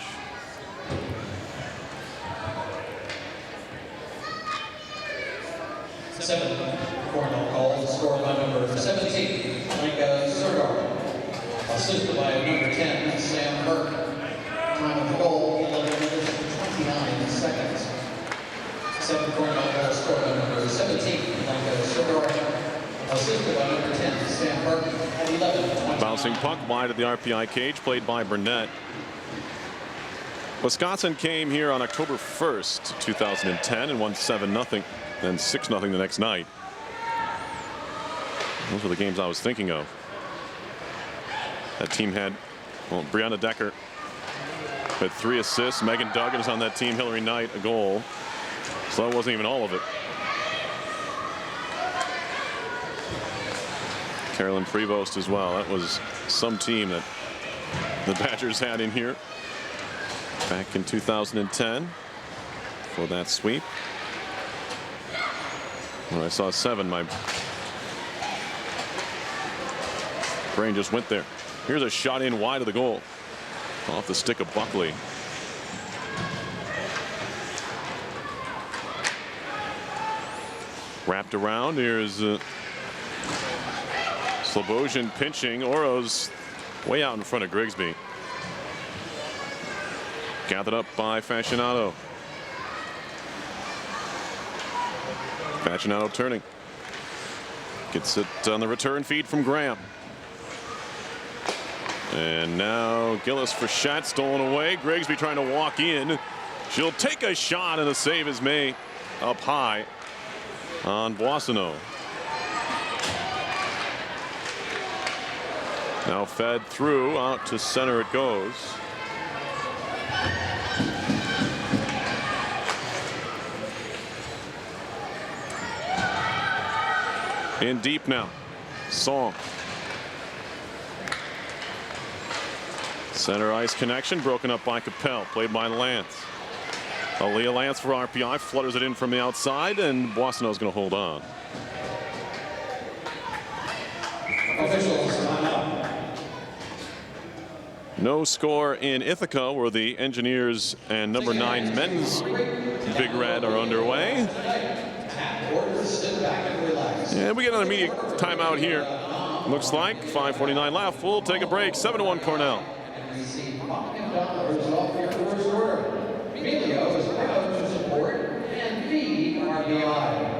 Cornell calls, scored by number 17, Micah Serdar. Assisted by number 10, Sam Burke. on the goal, 11 minutes and 29 seconds. 7 Cornell goal scored by number 17, Blanca Silver. Assisted by number 10, Sam Burton at 11. Bouncing puck wide of the RPI cage, played by Burnett. Wisconsin came here on October 1st, 2010, and won 7-0, then 6-0 the next night. Those were the games I was thinking of. That team had, well, Brianna Decker with 3 assists. Megan Duggan is on that team. Hillary Knight, a goal. So that wasn't even all of it. Carolyn Prevost as well. That was some team that the Badgers had in here back in 2010 for that sweep. When I saw 7, my brain just went there. Here's a shot in wide of the goal off the stick of Buckley. Wrapped around. Here's Slobosian pinching. Oro's way out in front of Grigsby. Gathered up by Fascinato. Fascinato turning. Gets it on the return feed from Graham. And now Gillis for shot, stolen away. Grigsby trying to walk in. She'll take a shot, and a save is made up high on Boissonneau. Now fed through, out to center it goes. In deep now. Song. Center ice connection broken up by Capel, played by Lance. Aaliyah Lance for RPI flutters it in from the outside, and Boissonneau's going to hold on. No score in Ithaca, where the Engineers and number 9 men's Big Red are underway. And we get an immediate timeout here. Looks like 5:49 left. We'll take a break. 7-1 Cornell. Emilio is proud to support and feed RPI.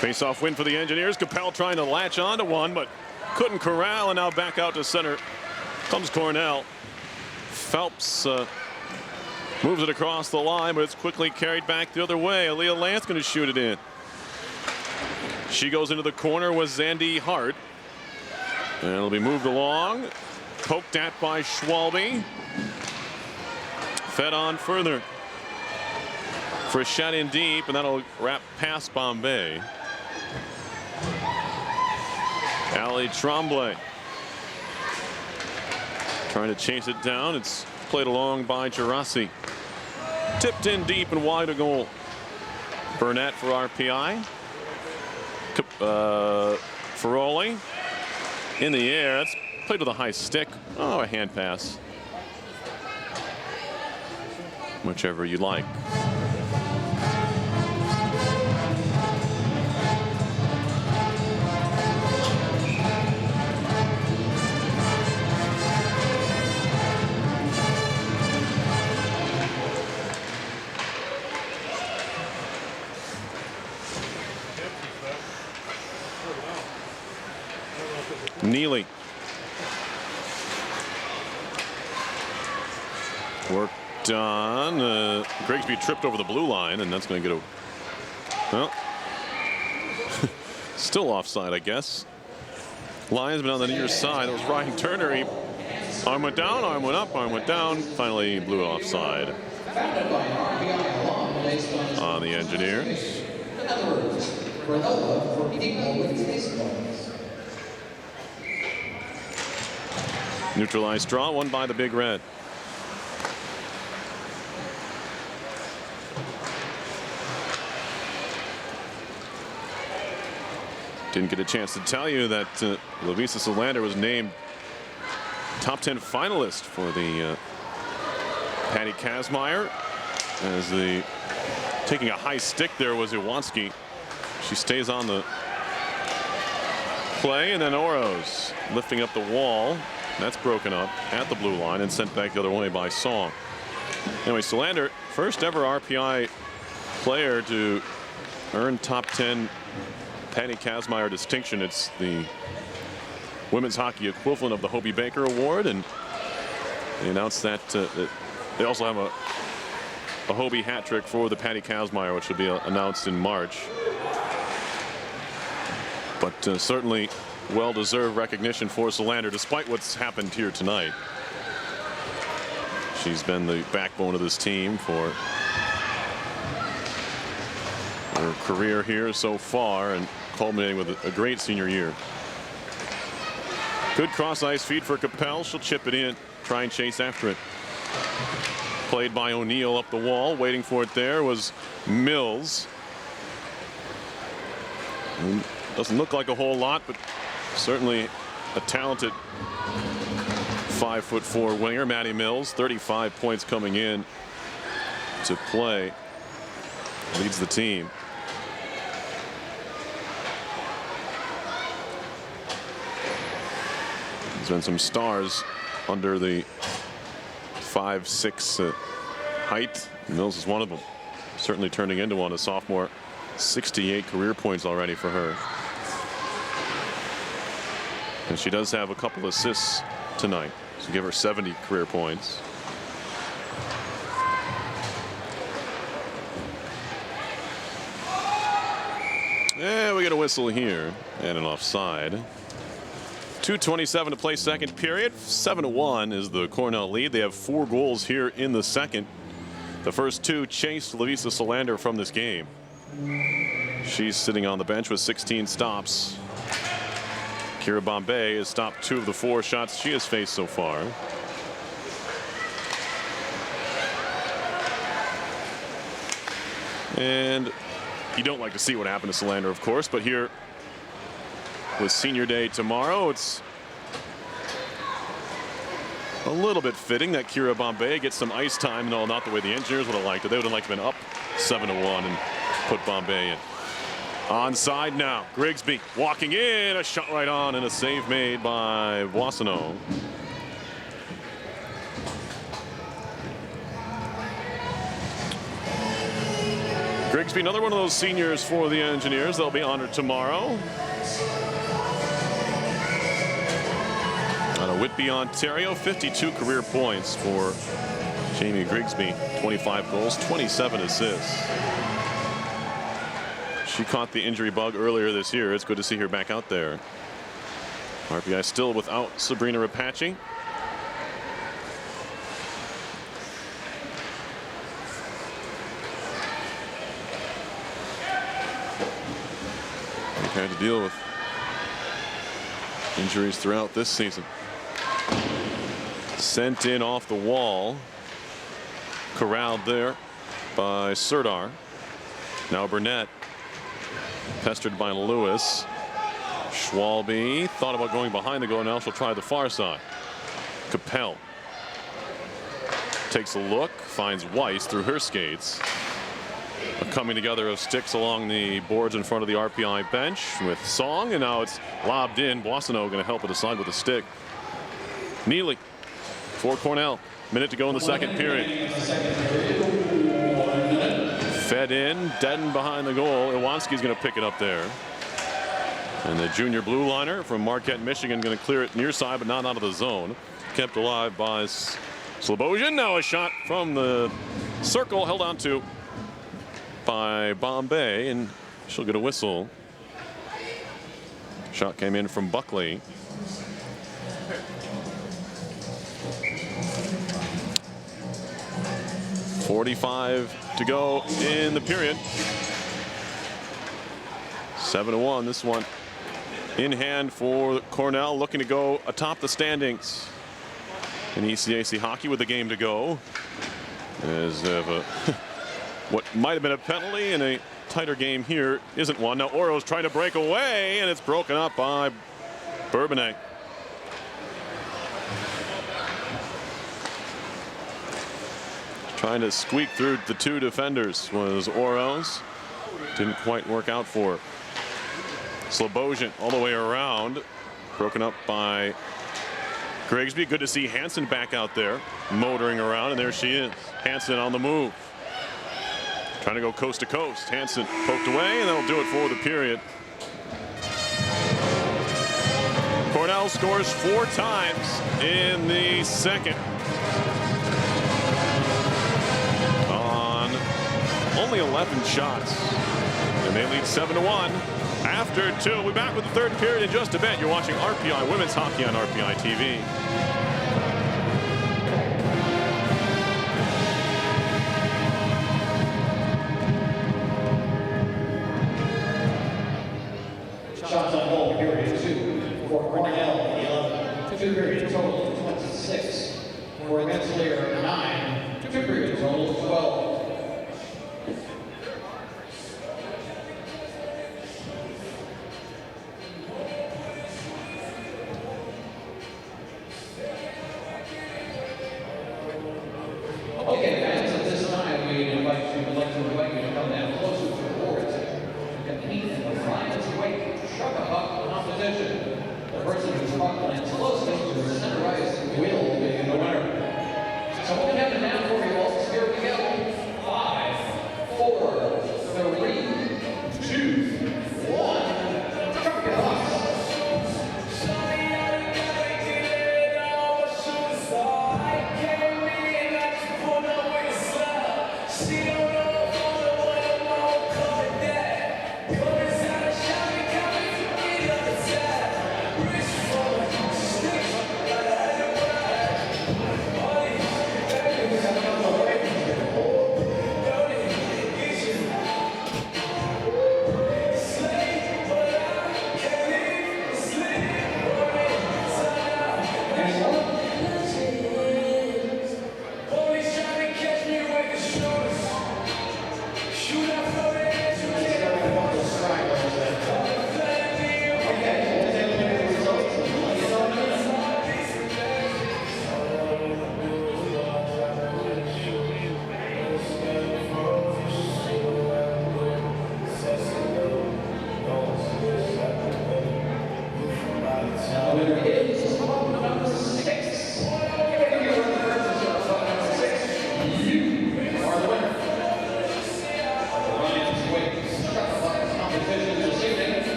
Face-off win for the Engineers. Capel trying to latch onto one, but couldn't corral, and now back out to center comes Cornell. Phelps moves it across the line, but it's quickly carried back the other way. Aaliyah Lance going to shoot it in. She goes into the corner with Zandy Hart, and it'll be moved along. Poked at by Schwalbe. Fed on further for a shot in deep, and that'll wrap past Bombay. Ali Tremblay trying to chase it down. It's played along by Gerasi. Tipped in deep and wide a goal. Burnett for RPI. Ferroli in the air. That's played with a high stick. Oh, a hand pass. Whichever you like. Neely. Worked on. Grigsby tripped over the blue line, and that's going to get a. Well, still offside, I guess. Linesman on the near side. That was Ryan Turner. Arm went down, arm went up, arm went down. Finally blew it offside. founded by an RPI alum based on his on the Engineers. In other words, granola for people with taste buds. Neutralized straw, won by the Big Red. Didn't get a chance to tell you that Lovisa Solander was named top 10 finalist for the Patty Kazmaier, as the taking a high stick there was Iwanski. She stays on the play, and then Oros lifting up the wall. That's broken up at the blue line and sent back the other way by Song. Anyway, Solander, first ever RPI player to earn top 10 Patty Kazmaier distinction. It's the women's hockey equivalent of the Hobie Baker Award, and they announced that they also have a Hobie hat trick for the Patty Kazmaier, which will be announced in March. But certainly well-deserved recognition for Solander, despite what's happened here tonight. She's been the backbone of this team for her career here so far, and culminating with a great senior year. Good cross-ice feed for Capel. She'll chip it in, try and chase after it. Played by O'Neill up the wall. Waiting for it there was Mills. Doesn't look like a whole lot, but certainly a talented 5'4" winger. Maddie Mills, 35 points coming in to play. Leads the team. There's been some stars under the 5'6" height. Mills is one of them. Certainly turning into one. A sophomore, 68 career points already for her. And she does have a couple assists tonight, so give her 70 career points. Yeah, we get a whistle here and an offside. 2:27 to play second period. 7-1 is the Cornell lead. They have 4 goals here in the second. The first 2 chased Lovisa Solander from this game. She's sitting on the bench with 16 stops. Kira Bombay has stopped 2 of the 4 shots she has faced so far. And you don't like to see what happened to Solander, of course, but here with senior day tomorrow, it's a little bit fitting that Kira Bombay gets some ice time. No, not the way the Engineers would have liked it. They would have liked to have been up 7-1 and put Bombay in. Onside now. Grigsby walking in, a shot right on, and a save made by Boissonneau. Grigsby, another one of those seniors for the Engineers. They'll be honored tomorrow. Out of Whitby, Ontario, 52 career points for Jamie Grigsby. 25 goals, 27 assists. She caught the injury bug earlier this year. It's good to see her back out there. RPI still without Sabrina Rapace. They've had to deal with injuries throughout this season. Sent in off the wall. Corralled there by Serdar. Now Burnett. Pestered by Lewis. Schwalbe thought about going behind the goal. Now she'll try the far side. Capel takes a look, finds Weiss through her skates. A coming together of sticks along the boards in front of the RPI bench with Song, and now it's lobbed in. Boissonneau going to help it aside with a stick. Neely for Cornell. Minute to go in the second period. Fed in, deadened behind the goal. Iwanski's going to pick it up there. And the junior blue liner from Marquette, Michigan, going to clear it near side, but not out of the zone. Kept alive by Slobosian. Now a shot from the circle, held on to by Bombay, and she'll get a whistle. Shot came in from Buckley. 45 to go in the period. 7-1, this one in hand for Cornell, looking to go atop the standings in ECAC hockey with a game to go. As of what might have been a penalty in a tighter game here isn't one. Now Oro's trying to break away, and it's broken up by Bourbonnais. Trying to squeak through the two defenders was Oro's. Didn't quite work out for her. Slobosian all the way around. Broken up by Grigsby. Good to see Hansen back out there motoring around, and there she is. Hansen on the move. Trying to go coast to coast. Hansen poked away, and that'll do it for the period. Cornell scores 4 times in the second. On only 11 shots. And they lead 7-1 after 2. We'll be back with the third period in just a bit. You're watching RPI Women's Hockey on RPI TV. Shots on goal, period 2 for Cornell, 11. 2 periods total of 26. For Rensselaer, 9. 2 periods total of 12.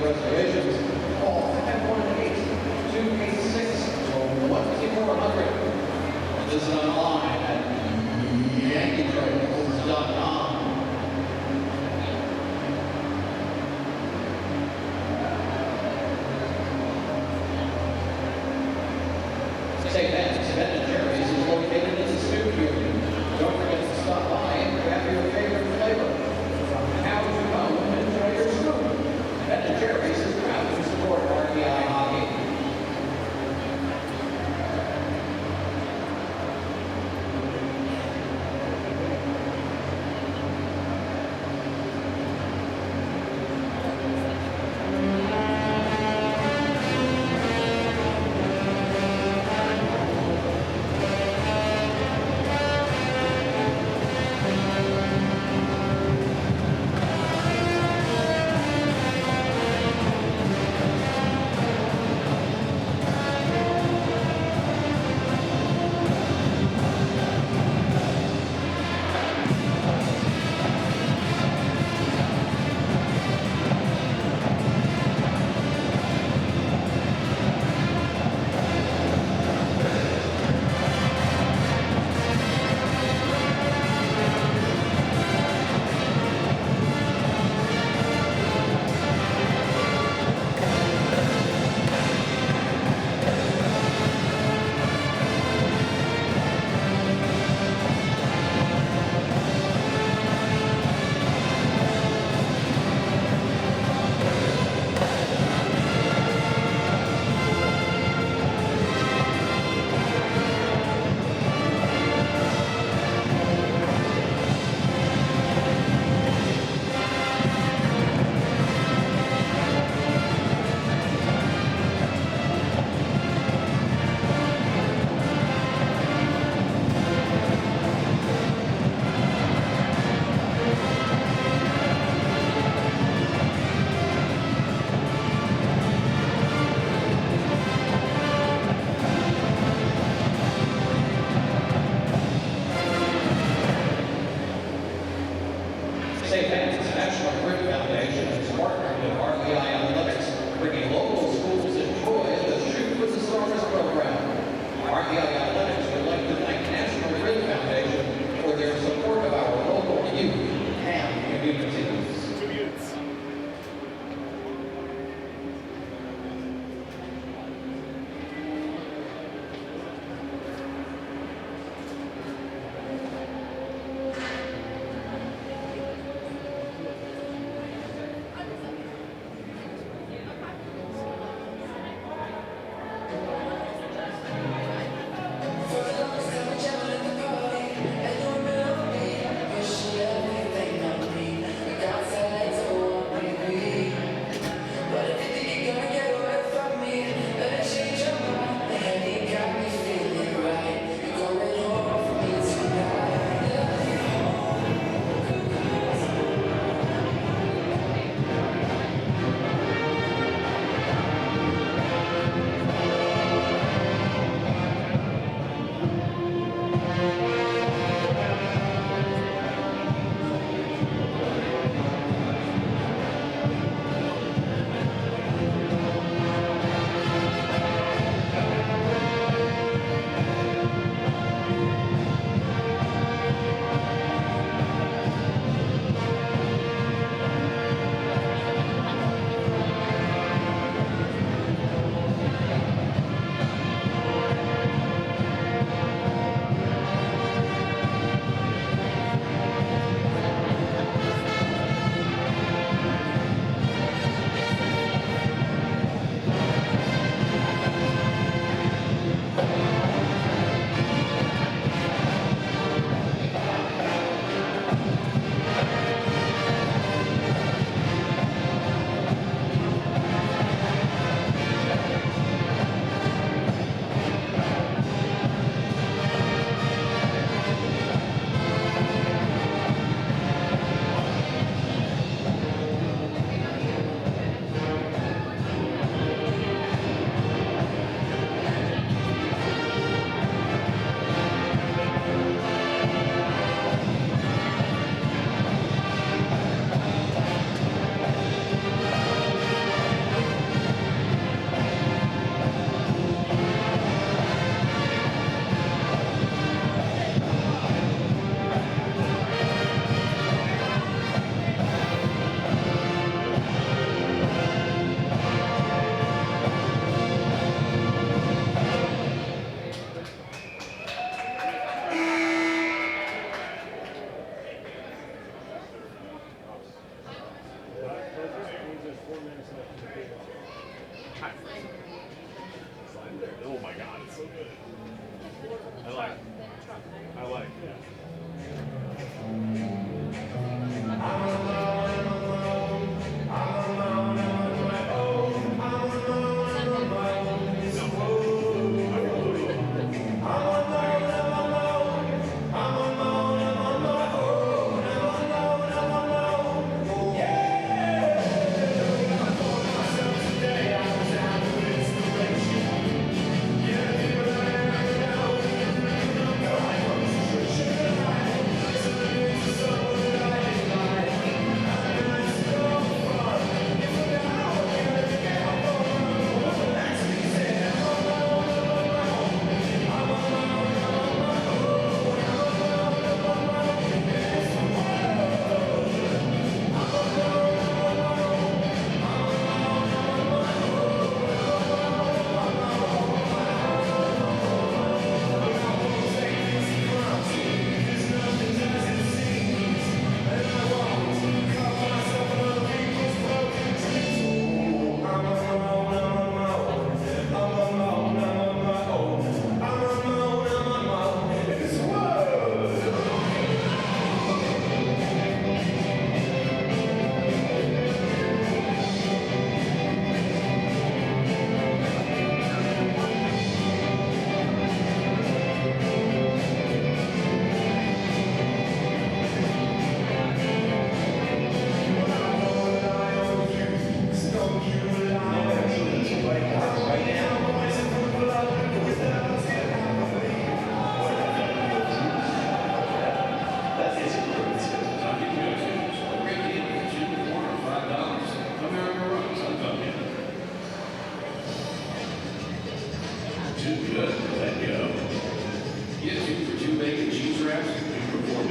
reservations, call 518-286-1400. Visit online at yankeetrails.com. St. Pat's Ben & Jerry's is located in the studio. Don't forget to stop by and grab your favorite flavor. From how to come and enjoy your scoop. Ben & Jerry's is proud to support RPI hockey. St. Pat's National Grid Foundation is partnering with RPI Athletics, bringing local schools and joy the Shoot with the Stars program. RPI Athletics would like to thank National Grid Foundation for their support of our local youth and communities.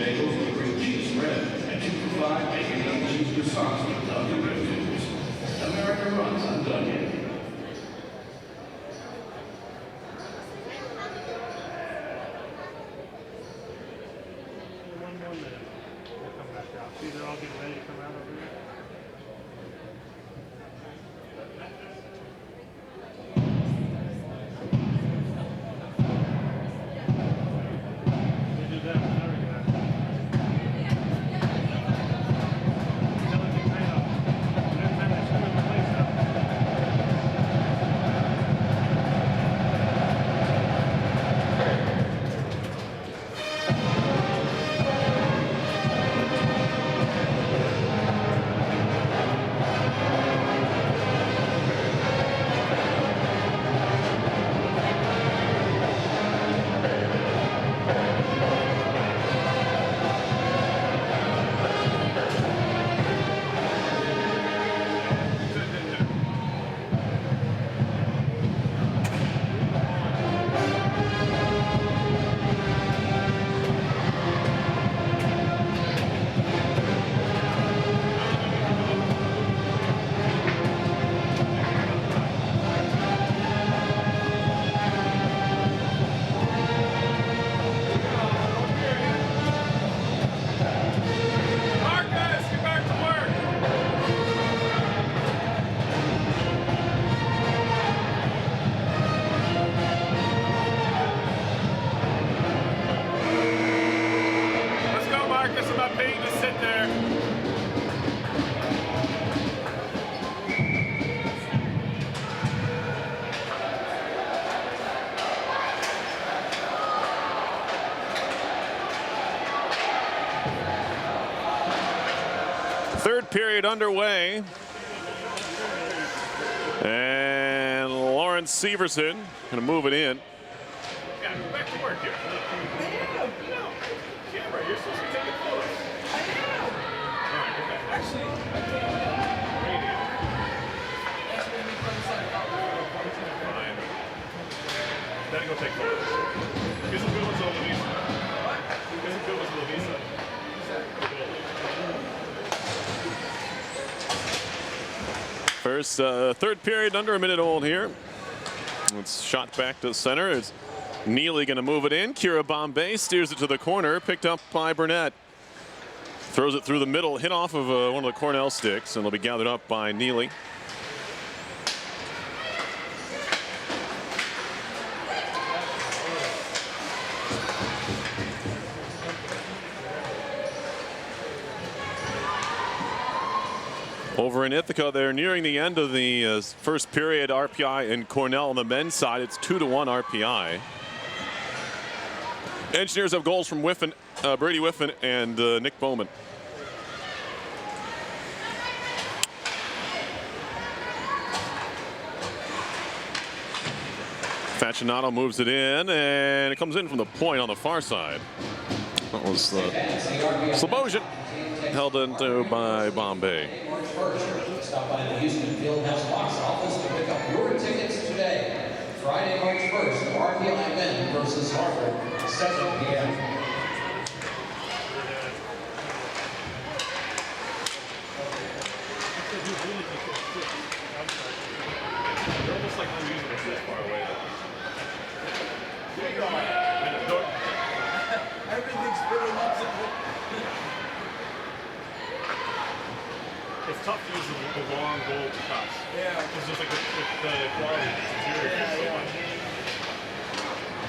bagels with cream cheese spread, and 2 for $5 bacon double cheese croissants with lovely red fingers. America runs on Dunkin'. One more minute. We'll come back out. See, they're all getting ready to come out over here. They do that with every guy. Tell them to clean up. Every time they screw the place up. Marcus, get back to work. Let's go, Marcus. I'm not paying to sit there. Third period underway. And Lawrence Severson going to move it in. Yeah, go back to work here. No, camera, you're supposed to be taking photos. Actually, fine. Then go take photos. Get some good ones on Louisa. What? Get some good ones on Louisa. First, third period, under a minute old here. It's shot back to center. It's Neely going to move it in. Kira Bombay steers it to the corner, picked up by Burnett. Throws it through the middle, hit off of one of the Cornell sticks, and it'll be gathered up by Neely. Over in Ithaca, they're nearing the end of the first period. RPI and Cornell on the men's side. It's 2-1 RPI. Engineers have goals from Whiffen, Brady Whiffen and Nick Bowman. Facinato moves it in, and it comes in from the point on the far side. That was Slobosian, held into by Bombay. Stop by the Houston Fieldhouse box office to pick up your tickets today. Friday, March 1st, RPI men versus Harvard, 7 p.m. They're almost like unusable this far away. Everything's filling up. It's tough to use the long goal to cuts. Yeah. It's just like the quality of the interior is so much.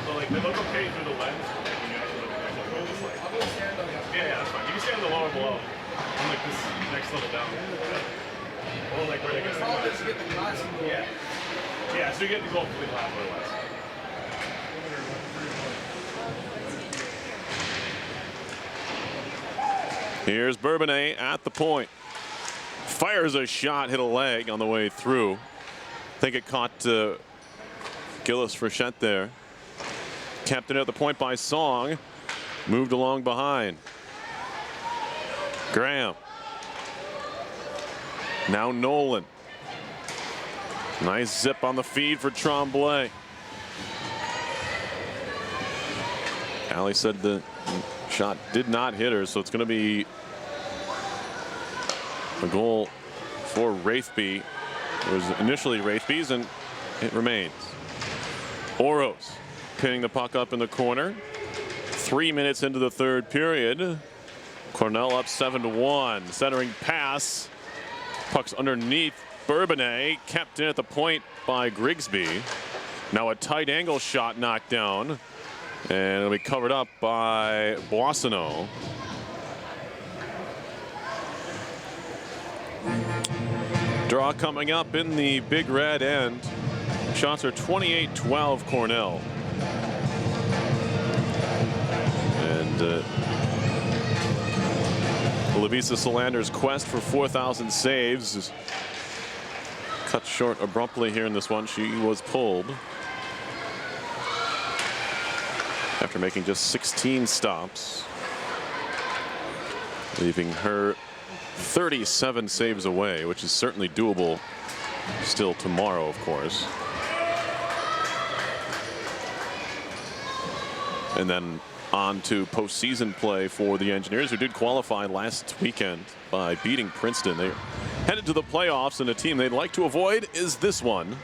So like they look okay through the lens, but like when you actually look at the goal, it's like I'll go stand on it. yeah, that's fine. You can stand the lower below. And like this next level down. Or like where they get All this get the glass in the yeah. Yeah, so you get the goal completely halfway less. Here's Bourbonnais at the point. Fires a shot, hit a leg on the way through. I think it caught Gillis Frechette there. Kept it at the point by Song. Moved along behind. Graham. Now Nolan. Nice zip on the feed for Tremblay. Allie said the Shot did not hit her, so it's going to be a goal for Wraithby. It was initially Wraithby's, and it remains. Oros pinning the puck up in the corner. 3 minutes into the third period. Cornell up 7-1. Centering pass. Puck's underneath Bourbonnais. Kept in at the point by Grigsby. Now a tight angle shot knocked down. And it'll be covered up by Boissonneau. Draw coming up in the Big Red end. Shots are 28-12 Cornell. And Lavisa Solander's quest for 4,000 saves is cut short abruptly here in this one. She was pulled after making just 16 stops, leaving her 37 saves away, which is certainly doable still tomorrow, of course. And then on to postseason play for the Engineers, who did qualify last weekend by beating Princeton. They're headed to the playoffs, and a team they'd like to avoid is this one.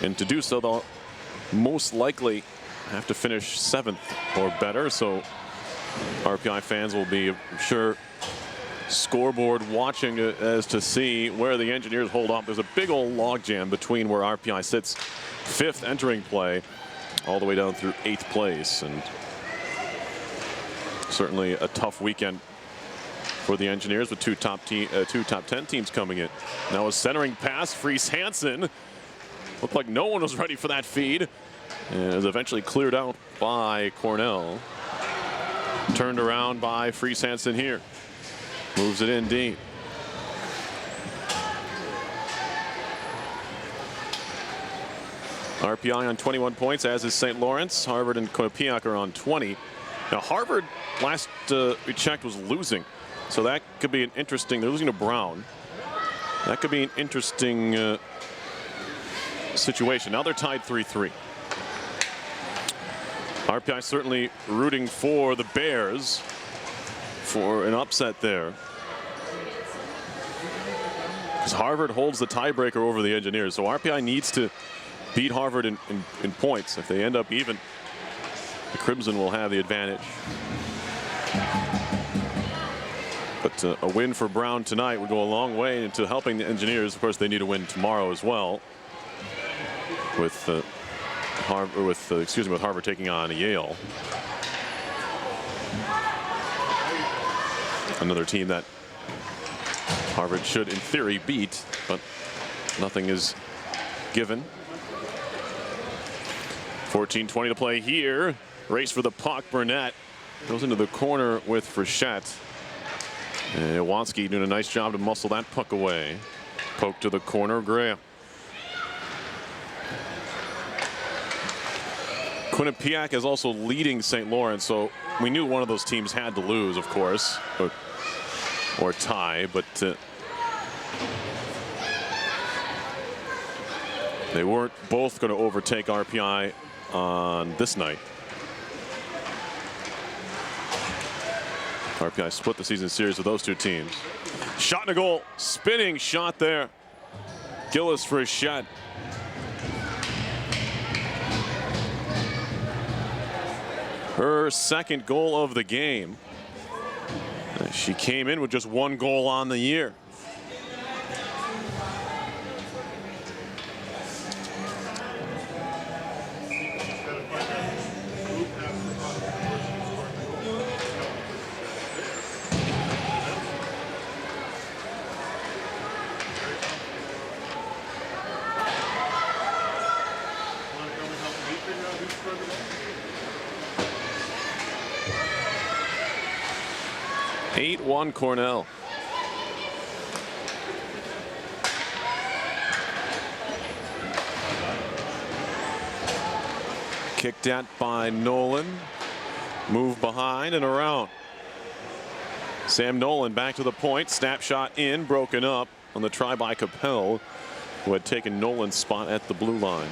And to do so, they'll most likely have to finish 7th or better. So RPI fans will be, I'm sure, scoreboard watching as to see where the Engineers hold up. There's a big old logjam between where RPI sits 5th entering play all the way down through 8th place, and certainly a tough weekend for the Engineers with two top 10 teams coming in. Now a centering pass, Fries Hansen. Looked like no one was ready for that feed, and it was eventually cleared out by Cornell. Turned around by Fries Hansen here. Moves it in deep. RPI on 21 points, as is St. Lawrence. Harvard and Quinnipiac are on 20. Now Harvard, last we checked, was losing. So that could be an interesting, they're losing to Brown. That could be an interesting situation. Now they're tied 3-3. RPI certainly rooting for the Bears for an upset there, because Harvard holds the tiebreaker over the Engineers. So RPI needs to beat Harvard in points. If they end up even, the Crimson will have the advantage. But a win for Brown tonight would go a long way into helping the Engineers. Of course, they need a win tomorrow as well, with Harvard taking on Yale. Another team that Harvard should, in theory, beat, but nothing is given. 14:20 to play here. Race for the puck. Burnett goes into the corner with Frechette. And Iwanski doing a nice job to muscle that puck away. Poke to the corner. Graham. Quinnipiac is also leading St. Lawrence, so we knew one of those teams had to lose, of course, or tie, but they weren't both going to overtake RPI on this night. RPI split the season series with those two teams. Shot and a goal. Spinning shot there. Gillis for a shot. Her second goal of the game. She came in with just 1 goal on the year. One Cornell. Kicked at by Nolan. Move behind and around. Sam Nolan back to the point. Snapshot in, broken up on the try by Capel, who had taken Nolan's spot at the blue line.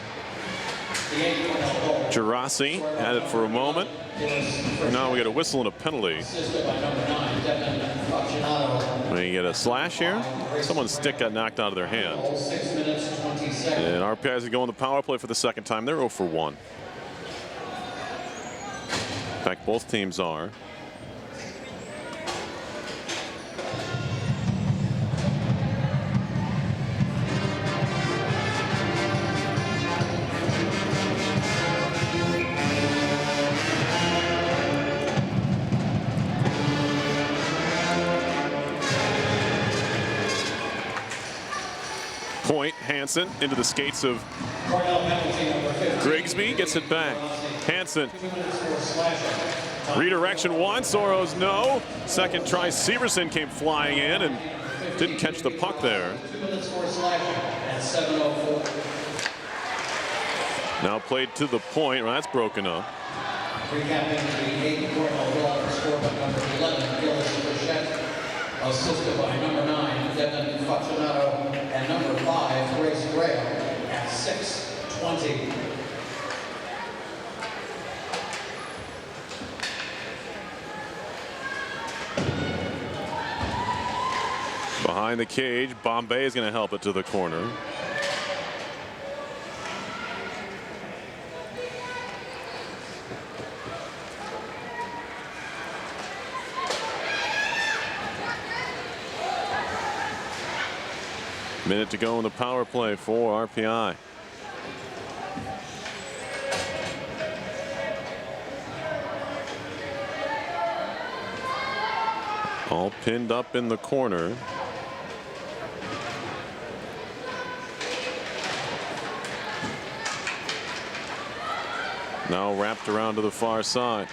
Gerasi had it for a moment. Now we get a whistle and a penalty. We get a slash here. Someone's stick got knocked out of their hand. And RPI is going the power play for the second time. They're 0 for 1. In fact, both teams are. Point, Hansen into the skates of Grigsby, gets it back. Hansen, redirection once, Soros no. Second try, Severson came flying in and didn't catch the puck there. Now played to the point, well, that's broken up. Recapping the 8 Cornell goal scored by number 11, Gillis Bichette, assisted by number 9, Devin Faccionato, and number 5, Grace Graham at 6:20. Behind the cage, Bombay is going to help it to the corner. Minute to go in the power play for RPI. All pinned up in the corner. Now wrapped around to the far side.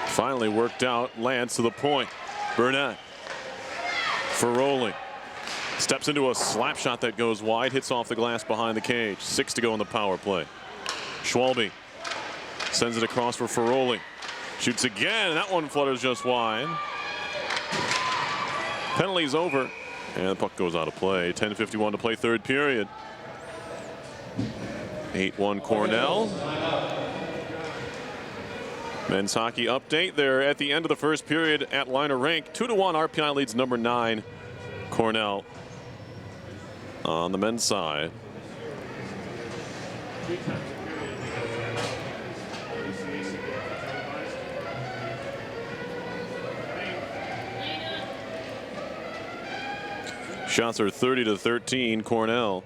Finally worked out, lands to the point. Burnett for rolling. Steps into a slap shot that goes wide, hits off the glass behind the cage. 6 to go in the power play. Schwalbe sends it across for Ferroli. Shoots again, and that one flutters just wide. Penalty's over, and the puck goes out of play. 10:51 to play, third period. 8-1 Cornell. Men's hockey update. They're at the end of the first period at line of rank. 2-1 RPI leads number 9 Cornell on the men's side. Shots are 30-13 Cornell.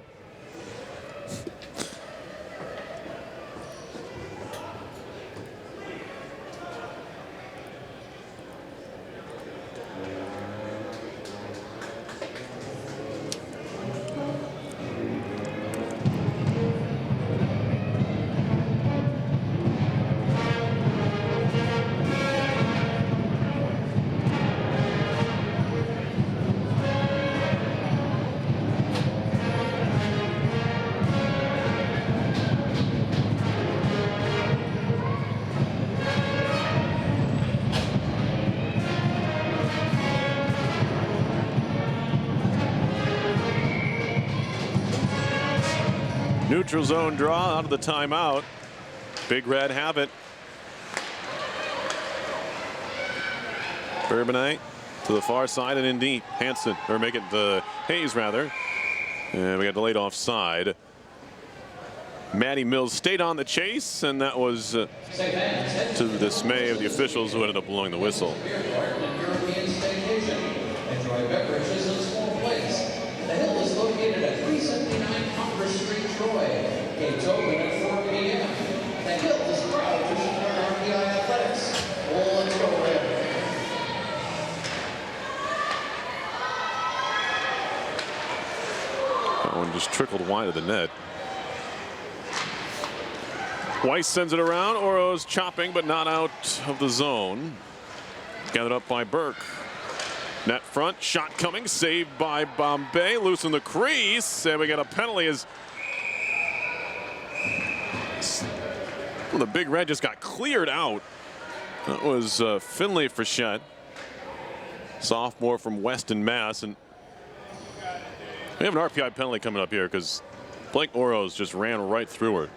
Neutral zone draw out of the timeout. Big Red have it. Bourbonite to the far side and in deep. Hansen, or make it Hayes rather. And we got delayed offside. Matty Mills stayed on the chase, and that was to the dismay of the officials who ended up blowing the whistle. Enjoy beverages in small plates. The Hill is located at 379 Congress Street, Troy. Gates open at 4 p.m. The Hill is proud to support RPI athletics. Oh, let's go Red. That one just trickled wide of the net. Weiss sends it around. Oro's chopping, but not out of the zone. Gathered up by Burke. Net front, shot coming, saved by Bombay, loose in the crease, and we got a penalty as well, the big red just got cleared out. That was Finley Frechette, sophomore from Weston, Mass. And we have an RPI penalty coming up here because Blake Oros just ran right through her.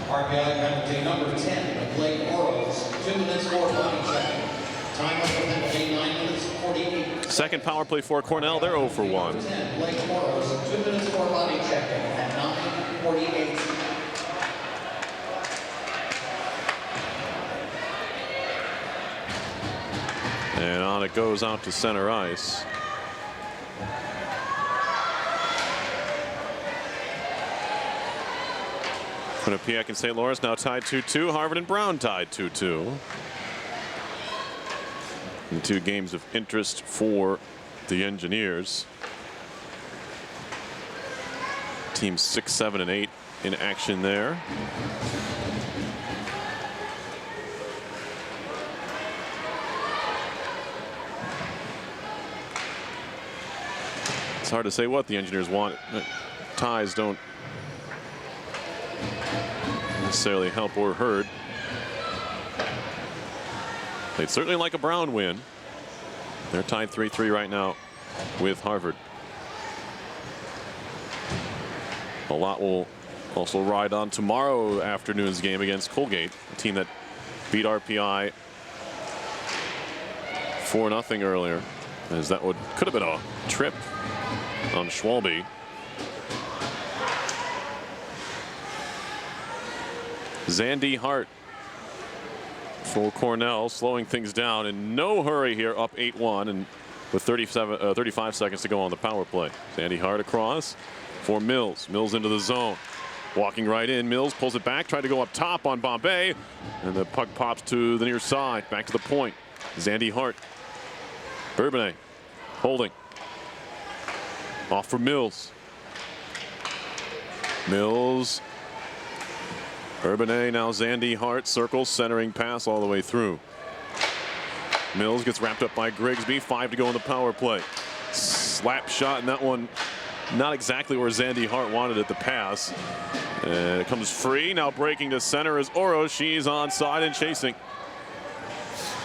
RPI penalty number 10, Blake Oros, 2 minutes more body check. Time of the penalty, 9 minutes 48. Second power play for Cornell, they're 0 for 1. 10, Blake Oros, 2 minutes more body checking at 9:48. And on it goes out to center ice. Quinnipiac and St. Lawrence now tied 2-2. Harvard and Brown tied 2-2. And 2 games of interest for the Engineers. Teams 6, 7, and 8 in action there. It's hard to say what the Engineers want. Ties don't necessarily help or hurt. They'd certainly like a Brown win. They're tied 3-3 right now with Harvard. A lot will also ride on tomorrow afternoon's game against Colgate, a team that beat RPI 4-0 earlier, as that could have been a trip on Schwalbe. Zandy Hart for Cornell, slowing things down in no hurry here, up 8-1, and with 35 seconds to go on the power play. Zandy Hart across for Mills. Mills into the zone. Walking right in, Mills pulls it back, tried to go up top on Bombay, and the puck pops to the near side, back to the point. Zandy Hart. Bourbonnais holding. Off for Mills. Mills. Bourbonnais, now Zandy Hart, circles, centering pass all the way through. Mills gets wrapped up by Grigsby, 5 to go in the power play. Slap shot, and that one not exactly where Zandy Hart wanted it to pass. And it comes free, now breaking to center is Oro. She's onside and chasing.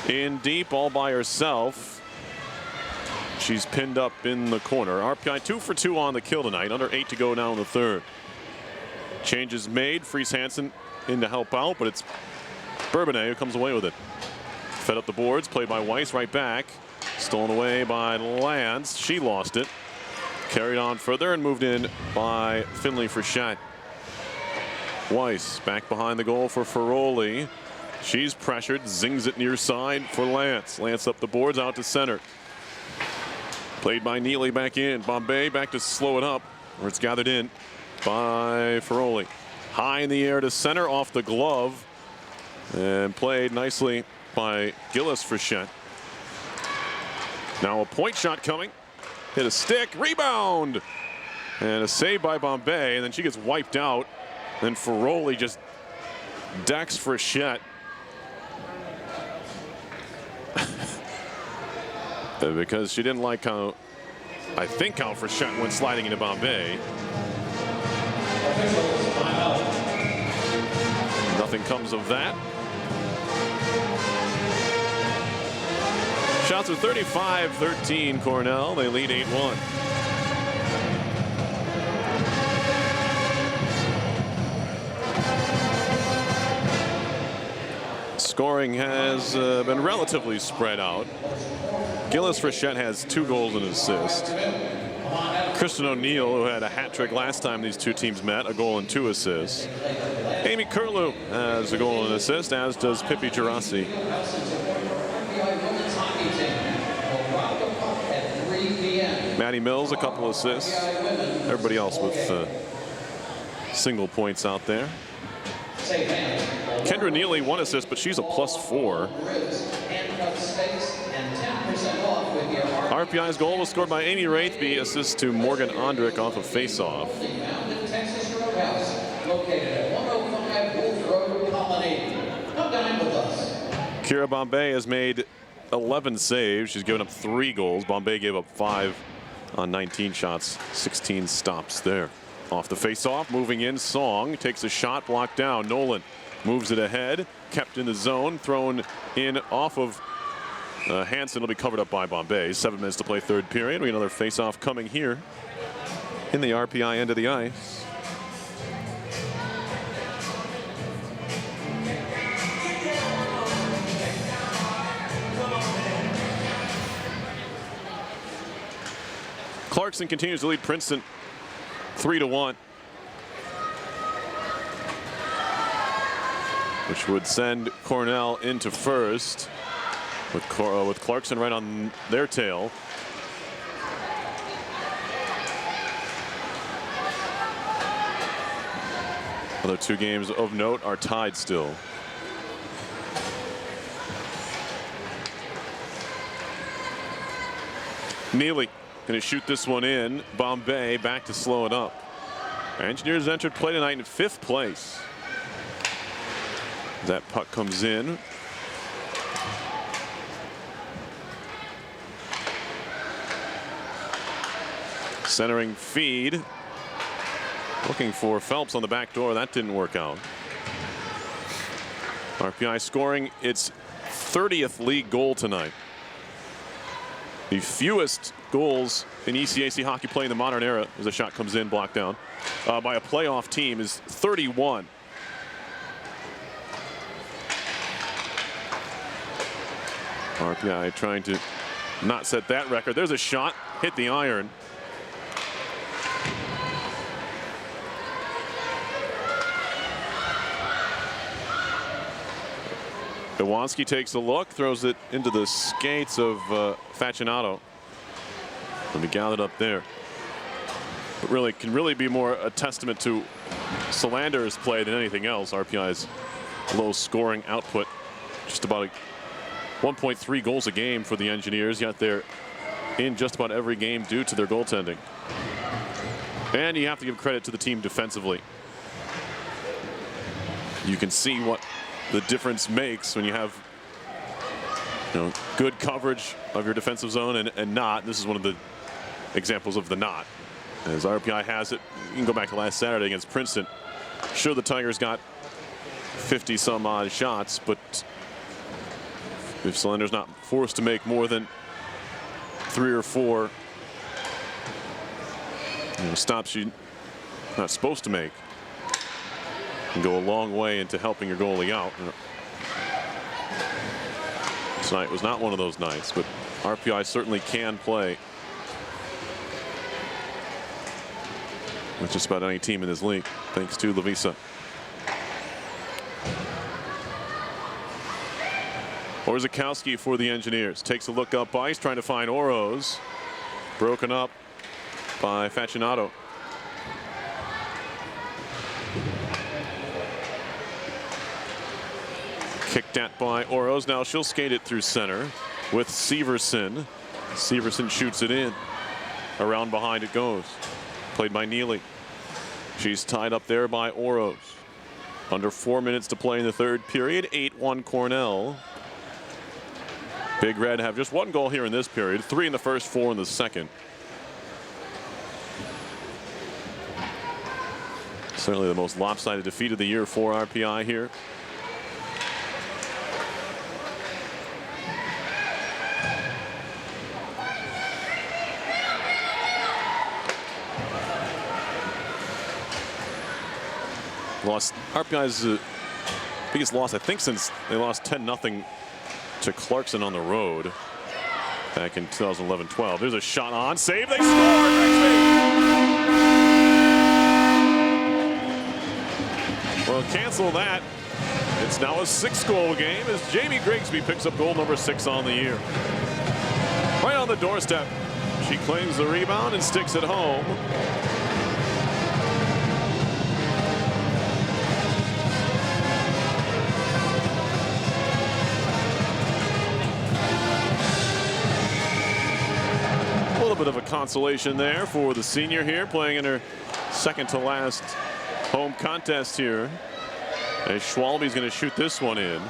In deep, all by herself. She's pinned up in the corner. RPI 2 for 2 on the kill tonight, under 8 to go now in the third. Changes made, Fries Hansen in to help out, but it's Bourbonnais who comes away with it. Fed up the boards, played by Weiss right back. Stolen away by Lance. She lost it. Carried on further and moved in by Finley Frechette. Weiss back behind the goal for Ferroli. She's pressured, zings it near side for Lance. Lance up the boards, out to center. Played by Neely back in. Bombay back to slow it up, where it's gathered in by Ferroli. High in the air to center, off the glove, and played nicely by Gillis Frechette. Now a point shot coming. Hit a stick, rebound, and a save by Bombay, and then she gets wiped out. Then Ferroli just decks Frechette. Because she didn't like how, I think, how Frechette went sliding into Bombay. Nothing comes of that. Shots are 35-13 Cornell. They lead 8-1. Scoring has been relatively spread out. Gillis Frechette has 2 goals and an assist. Kristen O'Neill, who had a hat trick last time these two teams met, a goal and 2 assists. Amy Curlew has a goal and an assist, as does Pippi Gerasi. Maddie Mills, a couple assists. Everybody else with single points out there. Kendra Neely, 1 assist, but she's a +4. RPI's goal was scored by Amy Wraithby, assist to Morgan Ondrick off a face-off. Kira Bombay has made 11 saves. She's given up 3 goals. Bombay gave up 5 on 19 shots. 16 stops there. Off the face-off, moving in, Song takes a shot, blocked down. Nolan moves it ahead, kept in the zone, thrown in off of Hansen. Will be covered up by Bombay. 7 minutes to play, third period. We have another face-off coming here in the RPI end of the ice. Clarkson continues to lead Princeton 3-1, which would send Cornell into first with Clarkson right on their tail. Other 2 games of note are tied still. Neely going to shoot this one in. Bombay back to slow it up. Engineers entered play tonight in 5th place. That puck comes in. Centering feed. Looking for Phelps on the back door. That didn't work out. RPI scoring its 30th league goal tonight. The fewest goals in ECAC hockey play in the modern era, as a shot comes in, blocked down, by a playoff team, is 31. RPI trying to not set that record. There's a shot, hit the iron. Iwanski takes a look, throws it into the skates of Facchinato. Let me gather up there. It really can be more a testament to Solander's play than anything else. RPI's low scoring output, just about 1.3 goals a game for the Engineers, yet they're in just about every game due to their goaltending. And you have to give credit to the team defensively. You can see what the difference makes when you have, good coverage of your defensive zone and not. This is one of the examples of the not. As RPI has it, you can go back to last Saturday against Princeton. Sure, the Tigers got 50 some odd shots, but if Solander's not forced to make more than 3 or 4 stops you're not supposed to make, can go a long way into helping your goalie out. Tonight was not one of those nights, but RPI certainly can play with just about any team in this league, thanks to Lavisa. Orzechowski for the Engineers takes a look up ice, trying to find Oroz. Broken up by Facchinato. Kicked at by Oroz. Now she'll skate it through center with Severson. Severson shoots it in. Around behind it goes. Played by Neely. She's tied up there by Oroz. Under 4 minutes to play in the third period. 8-1 Cornell. Big Red have just 1 goal here in this period. 3 in the first, 4 in the second. Certainly the most lopsided defeat of the year for RPI here. Lost RPI's biggest loss, I think, since they lost 10-0 to Clarkson on the road back in 2011-12. There's a shot on, save, they score! Well, cancel that. It's now a 6-goal game as Jamie Grigsby picks up goal number 6 on the year. Right on the doorstep. She claims the rebound and sticks it home. Bit of a consolation there for the senior here, playing in her second to last home contest here, as Schwalbe's going to shoot this one in.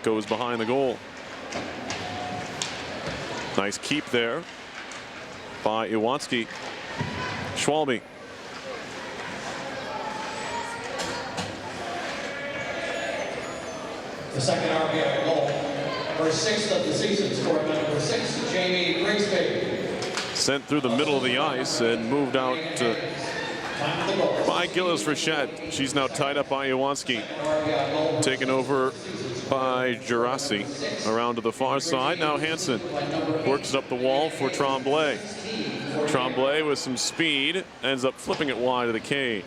goes behind the goal. Nice keep there by Iwanski. Schwalbe. The second RPI goal, number 6 of the season, scored by number 6, Jamie Grigsby. Sent through the middle of the ice and moved out by Gillis Frechette. She's now tied up by Iwanski. Taken over by Gerasi around to the far side. Now Hansen works it up the wall for Tremblay. Tremblay with some speed ends up flipping it wide of the cage.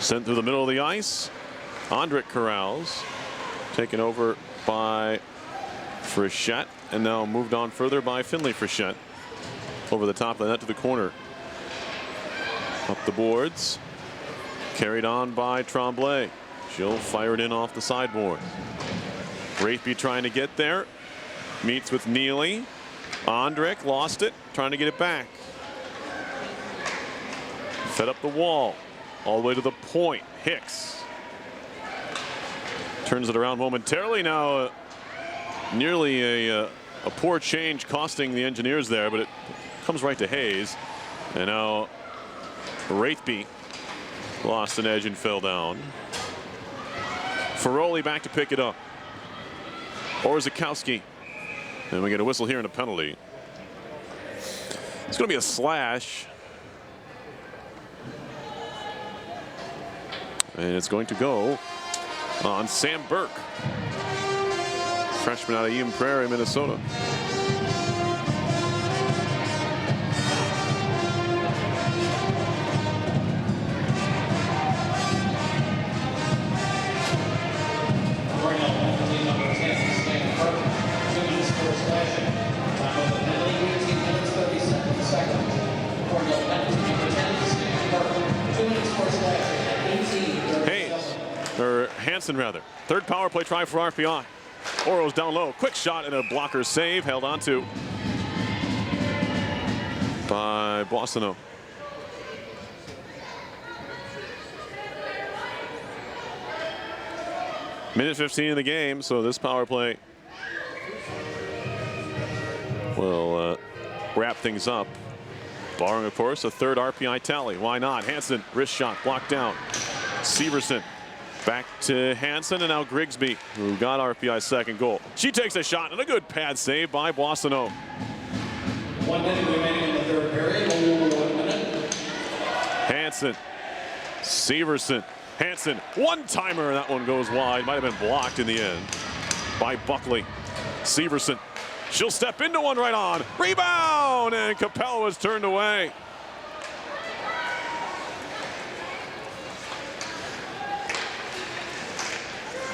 Sent through the middle of the ice. Andrik Corrals taken over by Frechette and now moved on further by Finley Frechette. Over the top of the net to the corner. Up the boards. Carried on by Tremblay. She'll fire it in off the sideboard. Wraithby trying to get there. Meets with Neely. Andrik lost it, trying to get it back. Fed up the wall. All the way to the point. Hicks turns it around momentarily. Now nearly a poor change costing the Engineers there, but it comes right to Hayes. And now Wraithby lost an edge and fell down. Ferroli back to pick it up. Orzechowski. And we get a whistle here and a penalty. It's going to be a slash. And it's going to go on Sam Burke. Freshman out of Eden Prairie, Minnesota. Hansen rather. Third power play try for RPI. Oro's down low. Quick shot and a blocker save. Held on to by Boissonneau. Minute 15 in the game, so this power play will wrap things up. Barring, of course, a third RPI tally. Why not? Hansen, wrist shot, blocked down. Severson. Back to Hansen and now Grigsby, who got RPI's second goal. She takes a shot and a good pad save by Boissonneau. 1 minute remaining in the third period. 1 minute. Hansen, Severson, Hansen, one-timer. That one goes wide. Might have been blocked in the end by Buckley. Severson, she'll step into one right on. Rebound, and Capel was turned away.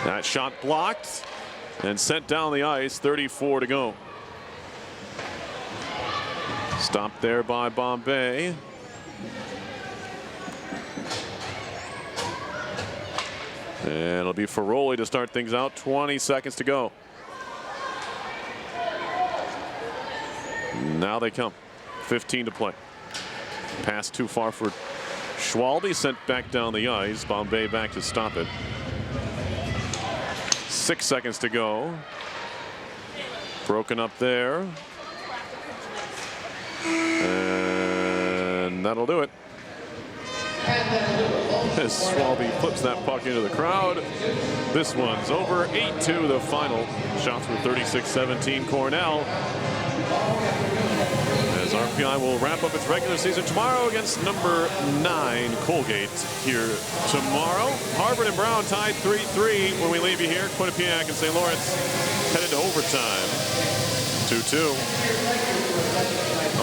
That shot blocked and sent down the ice. 34 to go. Stopped there by Bombay. And it'll be Ferroli to start things out. 20 seconds to go. Now they come. 15 to play. Pass too far for Schwalbe, sent back down the ice. Bombay back to stop it. 6 seconds to go. Broken up there. And that'll do it. As Schwalbe flips that puck into the crowd. This one's over. 8-2 the final. Shots were 36-17 Cornell. As RPI will wrap up its regular season tomorrow against number 9 Colgate here tomorrow. Harvard and Brown tied 3-3 when we leave you here. Quinnipiac and St. Lawrence headed to overtime. 2-2.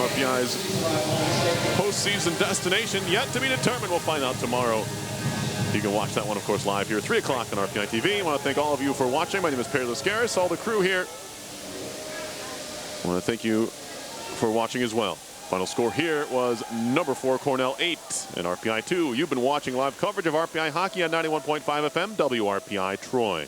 RPI's postseason destination yet to be determined. We'll find out tomorrow. You can watch that one, of course, live here at 3 o'clock on RPI TV. I want to thank all of you for watching. My name is Perry Lascaris, all the crew here. I want to thank you for watching as well. Final score here was number 4 Cornell 8 and RPI 2. You've been watching live coverage of RPI hockey on 91.5 FM WRPI Troy.